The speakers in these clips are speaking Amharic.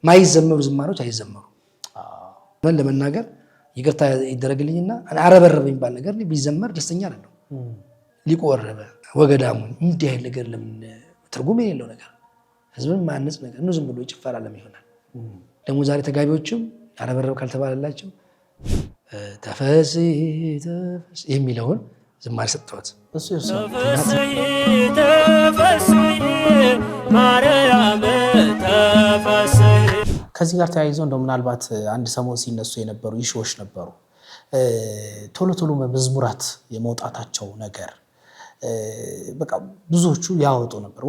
ማይዘመሩ ዝማሬዎች አይዘመሩ ለመናገር ይቅርታ ይደረግልኝና አረበረበ የሚባል ነገር ቢዘመር ደስተኛ አይደለም። ሊቁ ወረበ ወገዳሙን እንዲህ አይነት ነገር ለምን ትርጉም የሌለው ነገር ህዝብን ማነጽ ነገር ነው ዝም ብሎ ጭፈራ ለምን ይሆናል? ደግሞ ዛሬ ተጋቢዎችም አረበረበ ካልተባለላቸው ተፈስ የሚለውን ዝማሬ ሰጥተዋት ማርያም ተፈስ ከዚህ ጋር ተያይዞ እንደው ምናልባት አንድ ሰሞን ሲነሱ የነበሩ ኢሹዎች ነበሩ። ቶሎ ቶሎ መዝሙራት የመውጣታቸው ነገር በቃ ብዙዎቹ ያወጡ ነበር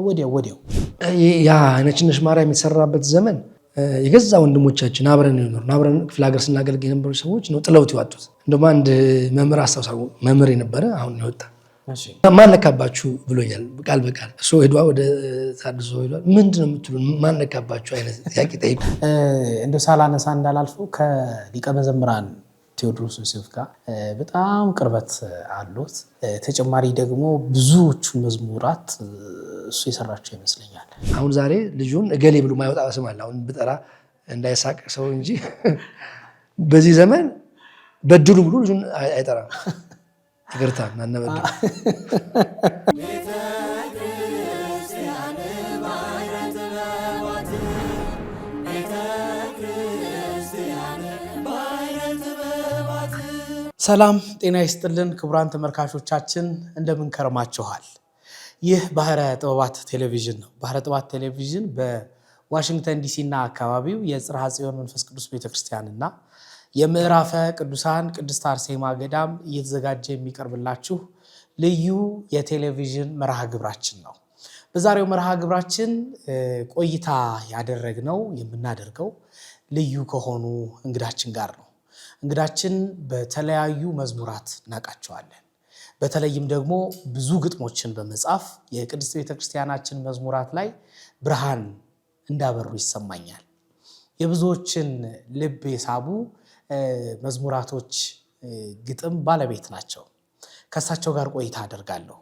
ወዲያው ያ ነችነሽ ማርያም የተሰራበት ዘመን የገዛ ወንድሞቻችን አብረን ይኖር አብረን ክፍለ ሀገር ስናገልግ የነበሩ ሰዎች ነው ጥለውት ይዋጡት። እንደውም አንድ መምህር አስተዋሳው መምህር የነበረ አሁን ይወጣ ማን ነካባችሁ ብሎኛል ቃል በቃል እሱ ሄዷ ወደ ታድሶ ሄዷል። ምንድነው የምትሉ ማን ነካባችሁ አይነት ጥያቄ ጠይቁ። እንደ ሳላነሳ እንዳላልፈው ከሊቀ መዘምራን ቴዎድሮስ ዮሴፍ ጋር በጣም ቅርበት አሉት። ተጨማሪ ደግሞ ብዙዎቹ መዝሙራት እሱ የሰራቸው ይመስለኛል። አሁን ዛሬ ልጁን እገሌ ብሎ ማይወጣ ስም አለ። አሁን ብጠራ እንዳይሳቅ ሰው እንጂ በዚህ ዘመን በድሉ ብሎ ልጁን አይጠራም። ይቅርታ እናነበድ ሰላም ጤና ይስጥልን ክቡራን ተመልካቾቻችን እንደምን ከርማችኋል? ይህ ባህረ ጥበባት ቴሌቪዥን ነው። ባህረ ጥበባት ቴሌቪዥን በዋሽንግተን ዲሲ እና አካባቢው የጽርሐ ጽዮን መንፈስ ቅዱስ ቤተክርስቲያንና የምዕራፈ ቅዱሳን ቅድስት አርሴማ ገዳም እየተዘጋጀ የሚቀርብላችሁ ልዩ የቴሌቪዥን መርሃ ግብራችን ነው። በዛሬው መርሃ ግብራችን ቆይታ የምናደርገው ልዩ ከሆኑ እንግዳችን ጋር ነው። እንግዳችን በተለያዩ መዝሙራት እናውቃቸዋለን። በተለይም ደግሞ ብዙ ግጥሞችን በመጻፍ የቅድስት ቤተክርስቲያናችን መዝሙራት ላይ ብርሃን እንዳበሩ ይሰማኛል። የብዙዎችን ልብ የሳቡ መዝሙራቶች ግጥም ባለቤት ናቸው። ከእሳቸው ጋር ቆይታ አደርጋለሁ።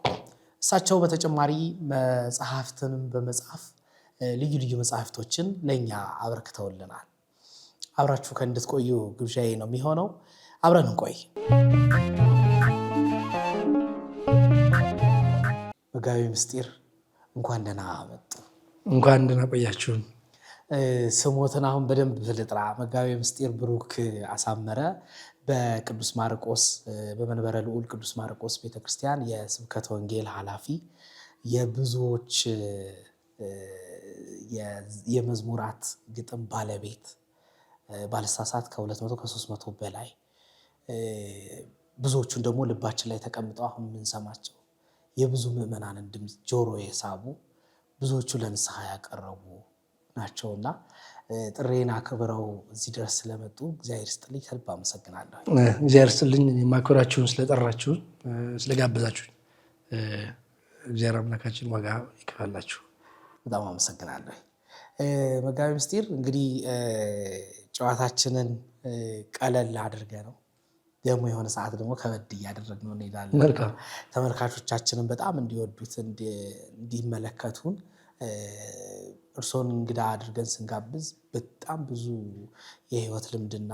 እሳቸው በተጨማሪ መጽሐፍትንም በመጻፍ ልዩ ልዩ መጽሐፍቶችን ለኛ አበርክተውልናል። አብራችሁ ከእንድትቆዩ ግብዣዬ ነው የሚሆነው። አብረን እንቆይ። መጋቤ ምስጢር እንኳን ደህና መጡ። እንኳን ደህና ቆያችሁ። ስሞትን አሁን በደንብ ልጥራ። መጋቤ ምስጢር ብሩክ አሳመረ በቅዱስ ማርቆስ በመንበረ ልዑል ቅዱስ ማርቆስ ቤተክርስቲያን የስብከተ ወንጌል ኃላፊ፣ የብዙዎች የመዝሙራት ግጥም ባለቤት፣ ባለሳሳት ከ200 ከ300 በላይ ብዙዎቹን ደግሞ ልባችን ላይ ተቀምጠው አሁን የምንሰማቸው የብዙ ምዕመናንን ድምፅ ጆሮ የሳቡ ብዙዎቹ ለንስሐ ያቀረቡ ናቸውና ጥሬን አክብረው እዚህ ድረስ ስለመጡ እግዚአብሔር ይስጥልኝ፣ ከልብ አመሰግናለሁ። እግዚአብሔር ይስጥልኝ። የማክበራችሁን ስለጠራችሁን ስለጋበዛችሁን እግዚአብሔር አምላካችን ዋጋ ይክፈላችሁ። በጣም አመሰግናለሁ። መጋቤ ምስጢር እንግዲህ ጨዋታችንን ቀለል አድርገ ነው ደግሞ የሆነ ሰዓት ደግሞ ከበድ እያደረግነው እንሄዳለን። ተመልካቾቻችንን በጣም እንዲወዱት እንዲመለከቱን እርሶን እንግዳ አድርገን ስንጋብዝ በጣም ብዙ የህይወት ልምድና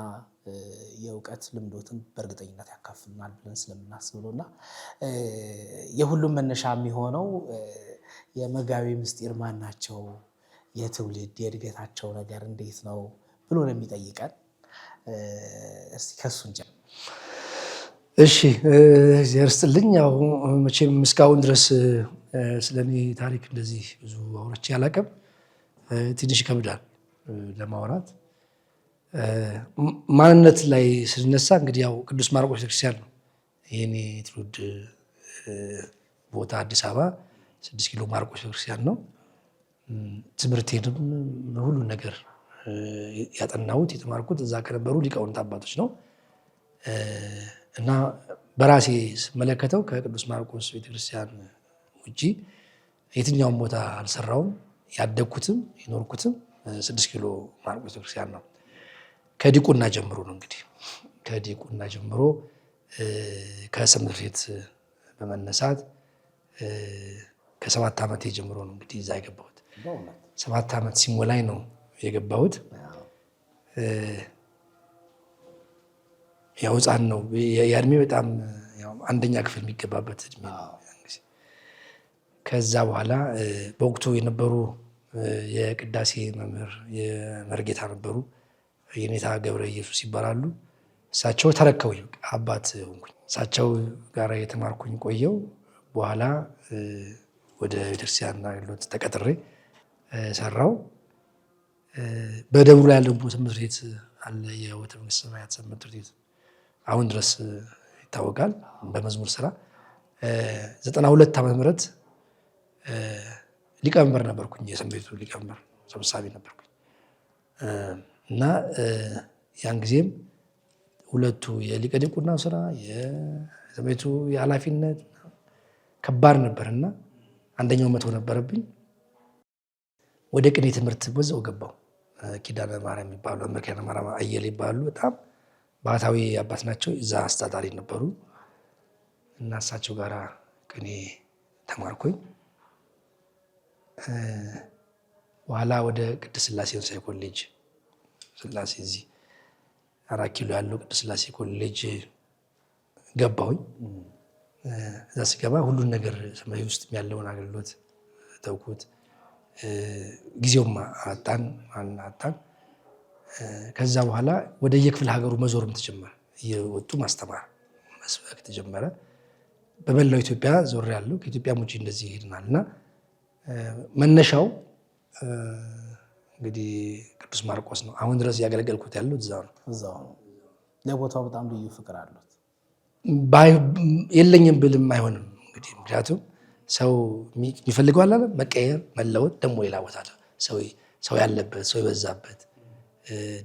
የእውቀት ልምዶትን በእርግጠኝነት ያካፍሉናል ብለን ስለምናስብሎና የሁሉም መነሻ የሚሆነው የመጋቤ ምስጢር ማን ናቸው፣ የትውልድ የእድገታቸው ነገር እንዴት ነው ብሎ ለሚጠይቀን እስቲ ከሱን ጀምር። እሺ እግዚአብሔር ይስጥልኝ። ያው መቼም እስካሁን ድረስ ስለኔ ታሪክ እንደዚህ ብዙ አውርቼ አላውቅም። ትንሽ ይከብዳል ለማውራት። ማንነት ላይ ስንነሳ እንግዲህ ያው ቅዱስ ማርቆስ ቤተክርስቲያን ነው የኔ ትውልድ ቦታ። አዲስ አበባ 6 ኪሎ ማርቆስ ቤተክርስቲያን ነው። ትምህርቴንም ሁሉ ነገር ያጠናሁት የተማርኩት እዛ ከነበሩ ሊቃውንት አባቶች ነው እና በራሴ ስመለከተው ከቅዱስ ማርቆስ ቤተክርስቲያን ውጪ የትኛውም ቦታ አልሰራውም። ያደግኩትም የኖርኩትም 6 ኪሎ ማርቆስ ቤተክርስቲያን ነው። ከዲቁና ጀምሮ ነው እንግዲህ ከዲቁና ጀምሮ ከሰንበት ቤት በመነሳት ከ7 ዓመቴ ጀምሮ ነው እንግዲህ እዛ የገባሁት። 7 ዓመት ሲሞላኝ ነው የገባሁት። ያው ሕፃን ነው የእድሜ በጣም አንደኛ ክፍል የሚገባበት እድሜ ነው። ከዛ በኋላ በወቅቱ የነበሩ የቅዳሴ መምህር የመርጌታ ነበሩ፣ የኔታ ገብረ ኢየሱስ ይባላሉ። እሳቸው ተረከቡኝ፣ አባት ሆንኩኝ። እሳቸው ጋር የተማርኩኝ ቆየው። በኋላ ወደ ቤተክርስቲያን አገልግሎት ተቀጥሬ ሰራው። በደብሩ ላይ ያለው ትምህርት ቤት አለ፣ የሕይወተ መንግሥተ ሰማያት ትምህርት ቤት አሁን ድረስ ይታወቃል በመዝሙር ስራ። 92 ዓመተ ምህረት ሊቀመንበር ነበርኩኝ፣ የሰንበቱ ሊቀመንበር ሰብሳቢ ነበርኩኝ እና ያን ጊዜም ሁለቱ የሊቀ ዲቁና ስራ የሰንበቱ የኃላፊነት ከባድ ነበርና አንደኛው መቶ ነበረብኝ። ወደ ቅኔ ትምህርት በዛው ገባው። ኪዳነ ማርያም የሚባሉ መምህር ኪዳነ ማርያም አየለ ይባላሉ። በጣም ባህታዊ አባት ናቸው። እዛ አስተዳዳሪ ነበሩ እና እሳቸው ጋራ ቅኔ ተማርኩኝ። በኋላ ወደ ቅድስት ሥላሴ መንፈሳዊ ኮሌጅ ሥላሴ እዚህ 4 ኪሎ ያለው ቅድስት ሥላሴ ኮሌጅ ገባሁኝ። እዛ ስገባ ሁሉን ነገር ሰማይ ውስጥ ያለውን አገልግሎት ተውኩት። ጊዜውም አጣን። ከዛ በኋላ ወደ የክፍለ ሀገሩ መዞርም ተጀመረ። እየወጡ ማስተማር መስበክ ተጀመረ። በመላው ኢትዮጵያ ዞር ያለው ከኢትዮጵያም ውጭ እንደዚህ ይሄድናል እና መነሻው እንግዲህ ቅዱስ ማርቆስ ነው። አሁን ድረስ እያገለገልኩት ያለው እዛው ነው። ለቦታው በጣም ልዩ ፍቅር አሉት። የለኝም ብልም አይሆንም እንግዲህ ምክንያቱም ሰው የሚፈልገው አለ መቀየር፣ መለወጥ፣ ደግሞ ሌላ ቦታ ሰው ያለበት ሰው የበዛበት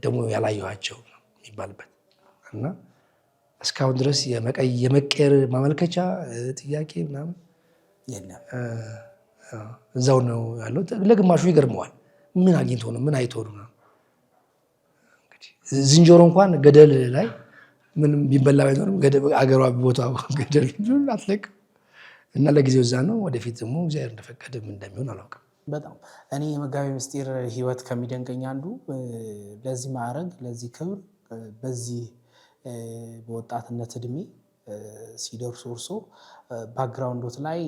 ደግሞ ያላየኋቸው የሚባልበት እና እስካሁን ድረስ የመቀየር ማመልከቻ ጥያቄ ምናምን እዛው ነው ያለው። ለግማሹ ይገርመዋል። ምን አግኝቶ ነው ምን አይቶ ነው? ዝንጀሮ እንኳን ገደል ላይ ምንም ቢበላ ባይኖርም አገሯ ቦታ ገደል አትለቅም እና ለጊዜው እዛ ነው። ወደፊት ደግሞ እግዚአብሔር እንደፈቀደ ምን እንደሚሆን አላውቅም። በጣም እኔ የመጋቤ ምስጢር ሕይወት ከሚደንቀኝ አንዱ ለዚህ ማዕረግ ለዚህ ክብር በዚህ በወጣትነት እድሜ ሲደርሱ እርሶ ባክግራውንዶት ላይ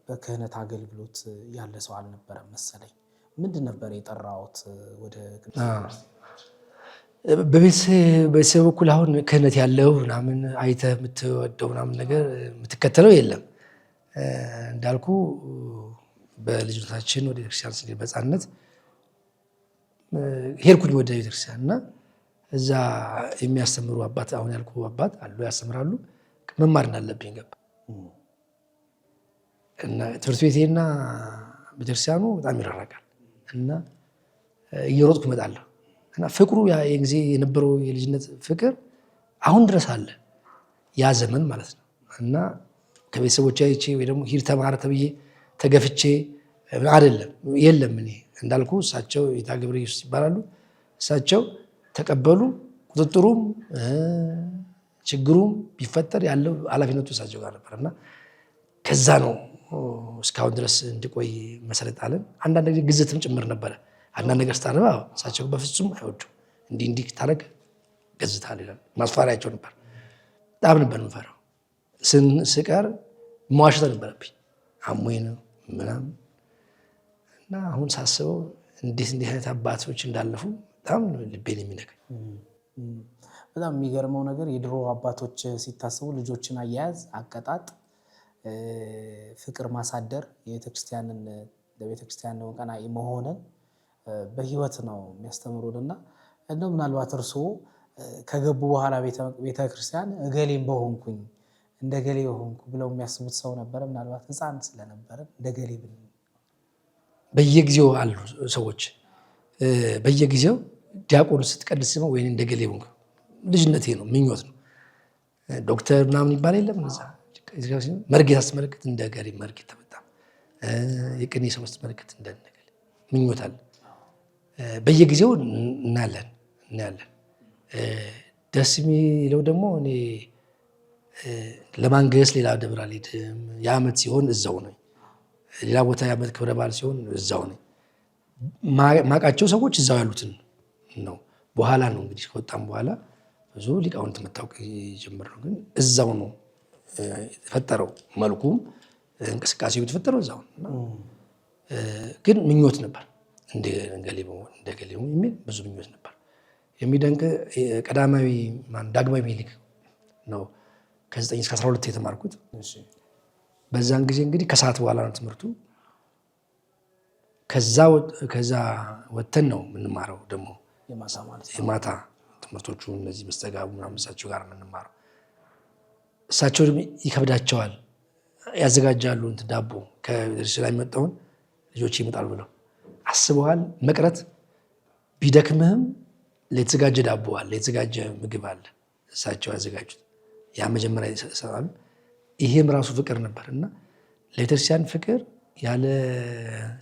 በክህነት አገልግሎት ያለ ሰው አልነበረም መሰለኝ። ምንድን ነበር የጠራዎት ወደ በቤተሰብ በኩል? አሁን ክህነት ያለው ምናምን አይተህ የምትወደው ምናምን ነገር የምትከተለው የለም። እንዳልኩ በልጅነታችን ወደ ቤተክርስቲያን ስንሄድ በሕፃንነት ሄድኩኝ ወደ ቤተክርስቲያን እና እዛ የሚያስተምሩ አባት አሁን ያልኩ አባት አሉ፣ ያስተምራሉ። መማር እንዳለብኝ ገባ እና ትምህርት ቤቴና ቤተክርስቲያኑ በጣም ይራራቃል እና እየሮጥኩ እመጣለሁ እና ፍቅሩ የጊዜ የነበረው የልጅነት ፍቅር አሁን ድረስ አለ፣ ያ ዘመን ማለት ነው እና ከቤተሰቦች አይቼ ወይ ደግሞ ሂድ ተማር ተብዬ ተገፍቼ አይደለም። የለም እኔ እንዳልኩ እሳቸው ጌታ ገብረ ኢየሱስ ይባላሉ። እሳቸው ተቀበሉ። ቁጥጥሩም ችግሩም ቢፈጠር ያለው ኃላፊነቱ እሳቸው ጋር ነበር እና ከዛ ነው እስካሁን ድረስ እንዲቆይ መሰረት አለን። አንዳንድ ጊዜ ግዝትም ጭምር ነበረ። አንዳንድ ነገር ስታነባ እሳቸው በፍጹም አይወዱም። እንዲህ ታረግ ገዝታል ይላል። ማስፈራሪያቸው ነበር። በጣም ነበር የምፈራው። ስቀር መዋሸት ነበረብኝ። አሞኝ ነው ምናምን እና አሁን ሳስበው እንዴት እንዲህ አይነት አባቶች እንዳለፉ በጣም ልቤን የሚነካኝ። በጣም የሚገርመው ነገር የድሮ አባቶች ሲታሰቡ ልጆችን አያያዝ፣ አቀጣጥ፣ ፍቅር ማሳደር፣ ለቤተክርስቲያን ቀናኢ መሆንን በህይወት ነው የሚያስተምሩንና እንደው ምናልባት እርስዎ ከገቡ በኋላ ቤተክርስቲያን እገሌም በሆንኩኝ እንደ ገሌ በሆንኩ ብለው የሚያስቡት ሰው ነበረ? ምናልባት ሕፃን ስለነበረ እንደ ገሌ በየጊዜው አሉ ሰዎች። በየጊዜው ዲያቆን ስትቀድስ ስመው ወይ እንደ ገሌ ሆንኩ ልጅነቴ ነው ምኞት ነው። ዶክተር ምናምን ይባል የለም እዛ መርጌታ ስትመለከት እንደ ገሌ መርጌታ ተመጣ፣ የቅኔ ሰው ስትመለከት እንደ ገሌ ምኞት አለ። በየጊዜው እናያለን። ደስ የሚለው ደግሞ እኔ ለማንገስ ሌላ ደብር አልሄድም። የዓመት ሲሆን እዛው ነኝ። ሌላ ቦታ የዓመት ክብረ በዓል ሲሆን እዛው ነኝ። ማቃቸው ሰዎች እዛው ያሉትን ነው። በኋላ ነው እንግዲህ ከወጣም በኋላ ብዙ ሊቃውንት መታወቅ ጀምር ነው። ግን እዛው ነው የተፈጠረው። መልኩም እንቅስቃሴው የተፈጠረው እዛው ነው። ግን ምኞት ነበር እንደ ገሌው የሚል ብዙ ምኞት ነበር። የሚደንቅ ቀዳማዊ ዳግማዊ ምኒልክ ነው ከ9 እስከ 12 የተማርኩት። በዛን ጊዜ እንግዲህ ከሰዓት በኋላ ነው ትምህርቱ። ከዛ ወተን ነው የምንማረው ደግሞ የማታ ትምህርቶቹ እነዚህ መስተጋቡ ምናምን እሳቸው ጋር የምንማረው። እሳቸው ይከብዳቸዋል፣ ያዘጋጃሉ ዳቦ ከቤተክርስቲያን ላይ የሚመጣውን ልጆች ይመጣሉ ብለው አስበዋል። መቅረት ቢደክምህም የተዘጋጀ ዳቦ አለ፣ የተዘጋጀ ምግብ አለ፣ እሳቸው ያዘጋጁት ያ መጀመሪያ ይሰጣሉ። ይሄም ራሱ ፍቅር ነበር እና ለቤተክርስቲያን ፍቅር ያለ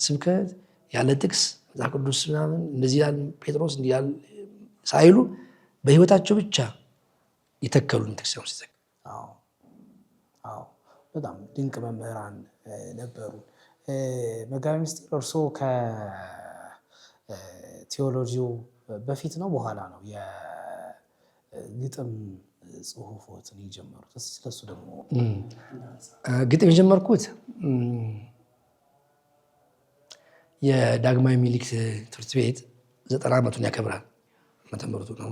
ስብከት ያለ ጥቅስ መጽሐፍ ቅዱስ ምናምን እንደዚህ ያለ ጴጥሮስ እንዲህ ያለ ሳይሉ በህይወታቸው ብቻ የተከሉ ቤተክርስቲያን ውስጥ ይዘግ። በጣም ድንቅ መምህራን ነበሩ። መጋቤ ምስጢር እርስዎ ከቴዎሎጂው በፊት ነው በኋላ ነው የግጥም ጽሁፎትን የጀመሩት? ስለሱ ደግሞ ግጥም የጀመርኩት የዳግማዊ ምኒልክ ትምህርት ቤት 90 ዓመቱን ያከብራል። መተምርቱ ነው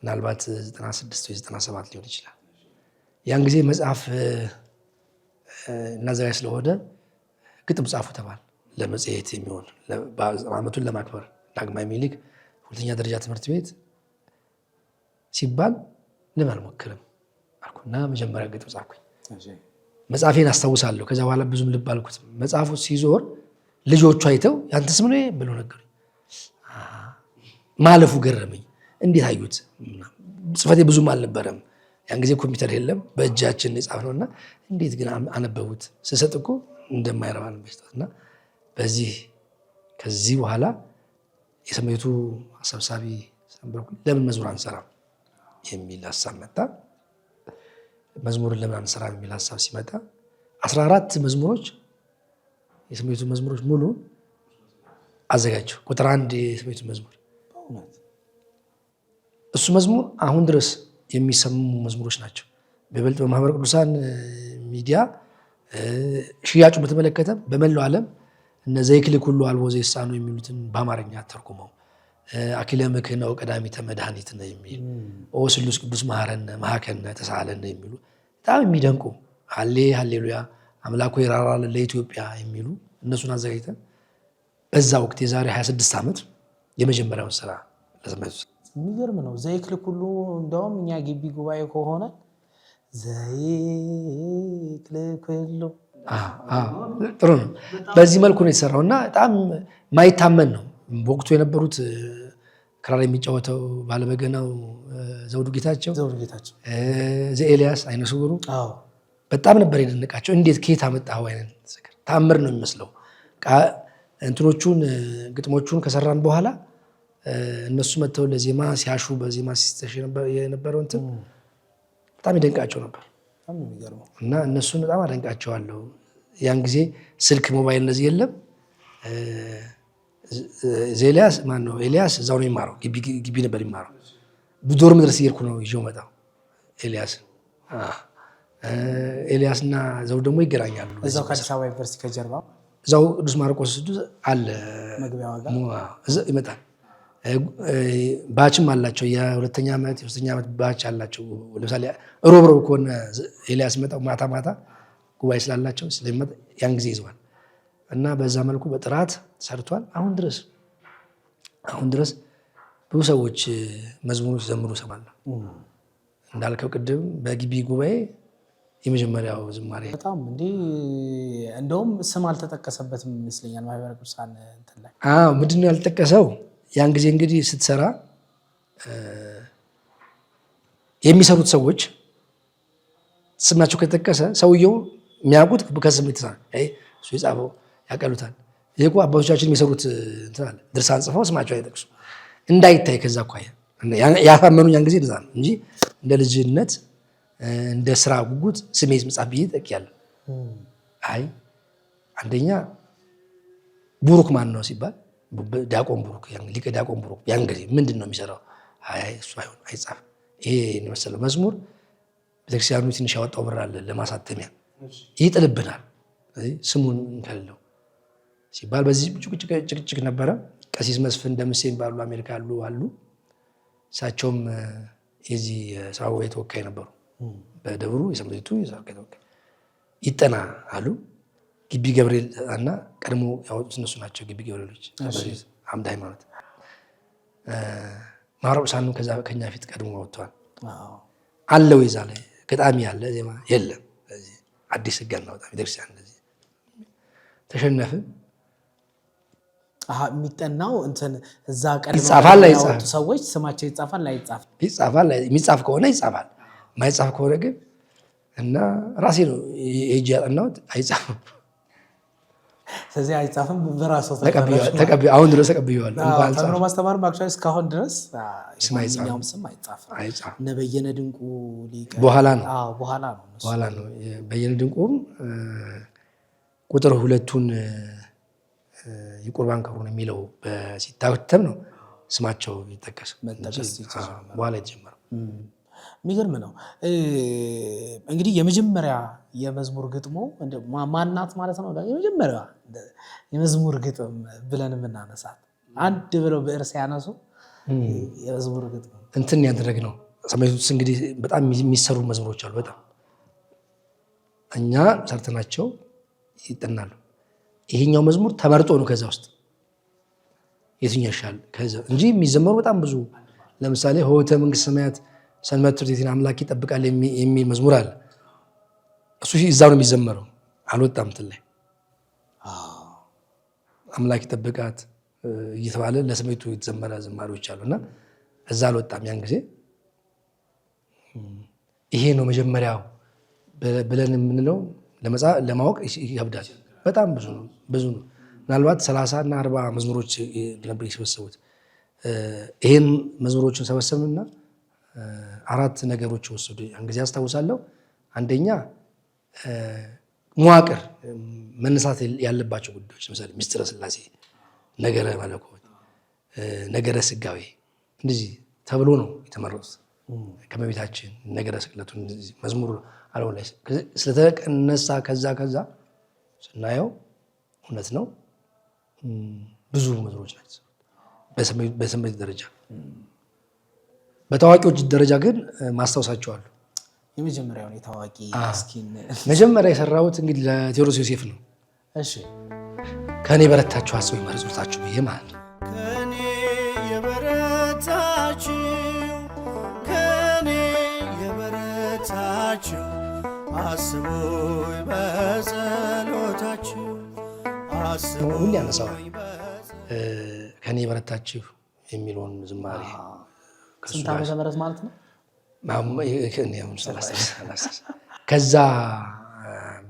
ምናልባት 96 ወይ 97 ሊሆን ይችላል። ያን ጊዜ መጽሐፍ እናዘጋጅ ስለሆነ ግጥም ጻፉ ተባለ። ለመጽሔት የሚሆን ዓመቱን ለማክበር ዳግማዊ ምኒልክ ሁለተኛ ደረጃ ትምህርት ቤት ሲባል ለምን አልሞክርም አልኩና መጀመሪያ ግጥም ጻፍኩኝ። መጽሐፌን አስታውሳለሁ። ከዛ በኋላ ብዙም ልብ አልኩት። መጽሐፉ ሲዞር ልጆቹ አይተው ያንተ ስም ነው ብለው ነገሩኝ። ማለፉ ገረመኝ። እንዴት አዩት? ጽፈቴ ብዙም አልነበረም ያን ጊዜ ኮምፒውተር የለም፣ በእጃችን የጻፍነውና እንዴት ግን አነበቡት? ስሰጥ እኮ እንደማይረባ ነው እና ከዚህ በኋላ የሰንበቴቱ ሰብሳቢ ለምን መዝሙር አንሰራም የሚል ሀሳብ መጣ። መዝሙርን ለምን አንሰራም የሚል ሀሳብ ሲመጣ 14 መዝሙሮች የሰንበቴቱ መዝሙሮች ሙሉ አዘጋጀው። ቁጥር 1 የሰንበቴቱ መዝሙር እሱ መዝሙር አሁን ድረስ የሚሰሙ መዝሙሮች ናቸው። በበልጥ በማህበረ ቅዱሳን ሚዲያ ሽያጩን በተመለከተ በመላው ዓለም እነ ዘይክልክ ሁሉ አልቦ ዘይሳኑ የሚሉትን በአማርኛ ተርጉመው አኪለ ምክህነ ወቀዳሚተ መድኃኒትነ የሚል ኦ ስሉስ ቅዱስ መሐረነ መሐከነ ተሳለነ የሚሉ በጣም የሚደንቁ ሃሌሉያ አምላኩ ይራራልን ለኢትዮጵያ የሚሉ እነሱን አዘጋጅተን በዛ ወቅት የዛሬ 26 ዓመት የመጀመሪያውን ስራ ለሰንበቴቱ የሚገርም ነው። ዘይክልክ ሁሉ እንደውም እኛ ግቢ ጉባኤ ከሆነ ዘይክልክ ሁሉ ጥሩ ነው። በዚህ መልኩ ነው የተሰራው እና በጣም ማይታመን ነው። በወቅቱ የነበሩት ክራር የሚጫወተው ባለበገናው ዘውዱ ጌታቸው፣ ዘኤልያስ አይነ ስውሩ በጣም ነበር የደነቃቸው። እንዴት ከየት አመጣኸው አይነት ታምር ነው የሚመስለው። እንትኖቹን ግጥሞቹን ከሰራን በኋላ እነሱ መጥተው ለዜማ ሲያሹ በዜማ ሲስተሽ የነበረው እንትን በጣም ይደንቃቸው ነበር እና እነሱን በጣም አደንቃቸዋለሁ። ያን ጊዜ ስልክ ሞባይል እነዚህ የለም። ኤልያስ ማነው ኤልያስ እዛው ነው የሚማረው፣ ግቢ ነበር የሚማረው። ዶርም ድረስ እየሄድኩ ነው ይዤው መጣው ኤልያስ ኤልያስና ዘውዱ ደግሞ ይገናኛሉ። እዛው ከአዲስ አበባ ዩኒቨርሲቲ ከጀርባ እዛው ቅዱስ ማርቆስ አለ መግቢያው ጋር ይመጣል። ባችም አላቸው፣ የሁለተኛ ዓመት የሶስተኛ ዓመት ባች አላቸው። ለምሳሌ ሮብ ከሆነ ኤልያስ መጣው ማታ ማታ ጉባኤ ስላላቸው ስለሚመጣ ያን ጊዜ ይዘዋል እና በዛ መልኩ በጥራት ሰርቷል። አሁን ድረስ ብዙ ሰዎች መዝሙሮች ዘምሩ እሰማለሁ። እንዳልከው ቅድም በግቢ ጉባኤ የመጀመሪያው ዝማሬ በጣም እንደውም ስም አልተጠቀሰበትም ይመስለኛል ማህበረ ቅዱሳን እንትን ላይ። ምንድን ነው ያልተጠቀሰው? ያን ጊዜ እንግዲህ ስትሰራ የሚሰሩት ሰዎች ስማቸው ከተጠቀሰ ሰውየው የሚያውቁት ከስም የተሳነ እሱ የጻፈው ያቀሉታል። ይሄ እኮ አባቶቻችን የሚሰሩት ድርሳን ጽፈው ስማቸው አይጠቅሱ እንዳይታይ ከዛ አኳያ ያሳመኑኝ ያን ጊዜ እንደዛ ነው እንጂ እንደ ልጅነት እንደ ስራ ጉጉት ስሜት መጻፍ ብዬ ጠቅያለሁ። አይ አንደኛ ቡሩክ ማን ነው ሲባል ዲያቆን ብሩክ ሊቀ ዲያቆን ብሩክ ያን ጊዜ ምንድን ነው የሚሰራው? አይ እሱ አይሆን አይጻፍ ይሄ የመሰለው መዝሙር ቤተክርስቲያኑ ትንሽ ያወጣው ብር አለ ለማሳተሚያ ይጥልብናል ስሙን እንከልለው ሲባል በዚህ ጭቅጭቅ ነበረ። ቀሲስ መስፍን ደምሴ ባሉ አሜሪካ አሉ እሳቸውም የዚህ ስራው የተወካይ ነበሩ። በደብሩ የሰንበቴቱ የሰራው ተወካይ ይጠና አሉ። ግቢ ገብርኤል እና ቀድሞ ያወጡት እነሱ ናቸው። ግቢ ገብርኤሎች አምደ ሃይማኖት ማርቆሳኑ ከኛ ፊት ቀድሞ ወጥቷል አለው። ይዛ ላይ ገጣሚ ያለ ዜማ የለም። ስለዚህ አዲስ ህግ እናወጣ ቤተክርስቲያን እንደዚህ ተሸነፈ። የሚጠናው እንትን እዛ ቀድሞ ይጻፋል ያወጡ ሰዎች ስማቸው ይጻፋል የሚጻፍ ከሆነ ይጻፋል፣ ማይጻፍ ከሆነ ግን እና ራሴ ነው እጅ ያጠናሁት አይጻፍም። ስለዚህ አይጻፍም በራሱ ተቀበል አሁን ድረስ ተቀበየዋለሁ። እንኳን ተምሮ ማስተማር ማክሻስ እስካሁን ድረስ ስም አይጻፍም። በየነ ድንቁ በኋላ ነው በኋላ ነው በየነ ድንቁም ቁጥር 2ቱን የቁርባን ክብሩን የሚለው ሲታተም ነው ስማቸው ይጠቀስ በኋላ የተጀመረው። የሚገርም ነው። እንግዲህ የመጀመሪያ የመዝሙር ግጥሞ ማናት ማለት ነው? የመጀመሪያ የመዝሙር ግጥም ብለን የምናነሳት አንድ ብለው ብዕር ሲያነሱ የመዝሙር ግጥም እንትን ያደረግነው ሰማያዊት ውስጥ እንግዲህ በጣም የሚሰሩ መዝሙሮች አሉ። በጣም እኛ ሰርተናቸው ይጠናሉ። ይሄኛው መዝሙር ተመርጦ ነው ከዛ ውስጥ የትኛው ይሻል ከዛ እንጂ የሚዘመሩ በጣም ብዙ። ለምሳሌ ሆተ መንግስተ ሰማያት ሰንበት ትርኢትን አምላክ ይጠብቃል የሚል መዝሙር አለ። እሱ እዛው ነው የሚዘመረው፣ አልወጣም እንትን ላይ አምላክ ይጠብቃት እየተባለ ለሰማይቱ የተዘመረ ዝማሬዎች አሉና እዛ አልወጣም። ያን ጊዜ ይሄ ነው መጀመሪያው ብለን የምንለው ለማወቅ ይከብዳል። በጣም ብዙ ነው። ምናልባት 30 እና 40 መዝሙሮች ነበር የሰበሰቡት። ይሄን መዝሙሮችን ሰበሰብንና 4 ነገሮች ወሰዱ። ያን ጊዜ አስታውሳለሁ። አንደኛ መዋቅር መነሳት ያለባቸው ጉዳዮች ለምሳሌ ምስጢረ ሥላሴ፣ ነገረ መለኮት፣ ነገረ ስጋዌ እንደዚህ ተብሎ ነው የተመረጡት። ከመቤታችን ነገረ ስቅለቱ እንደዚህ መዝሙር አለው ላይ ስለተነሳ ከዛ ስናየው እውነት ነው ብዙ መዝሙሮች ናቸው በሰንበት ደረጃ። በታዋቂዎች ደረጃ ግን ማስታወሳቸዋለሁ። የመጀመሪያውን የታዋቂ እስኪን መጀመሪያ የሰራሁት እንግዲህ ለቴዎድሮስ ዮሴፍ ነው። እሺ ከኔ የበረታችሁ አስበው ይመርጹታችሁ ብዬ ማለት ነው። ከኔ የበረታችሁ አስቡኝ በጸሎታችሁ ሁሌ ያነሳዋል። ከኔ የበረታችሁ የሚለውን ዝማሬ ስንት ዓመተ ምህረት ማለት ነው? ከዛ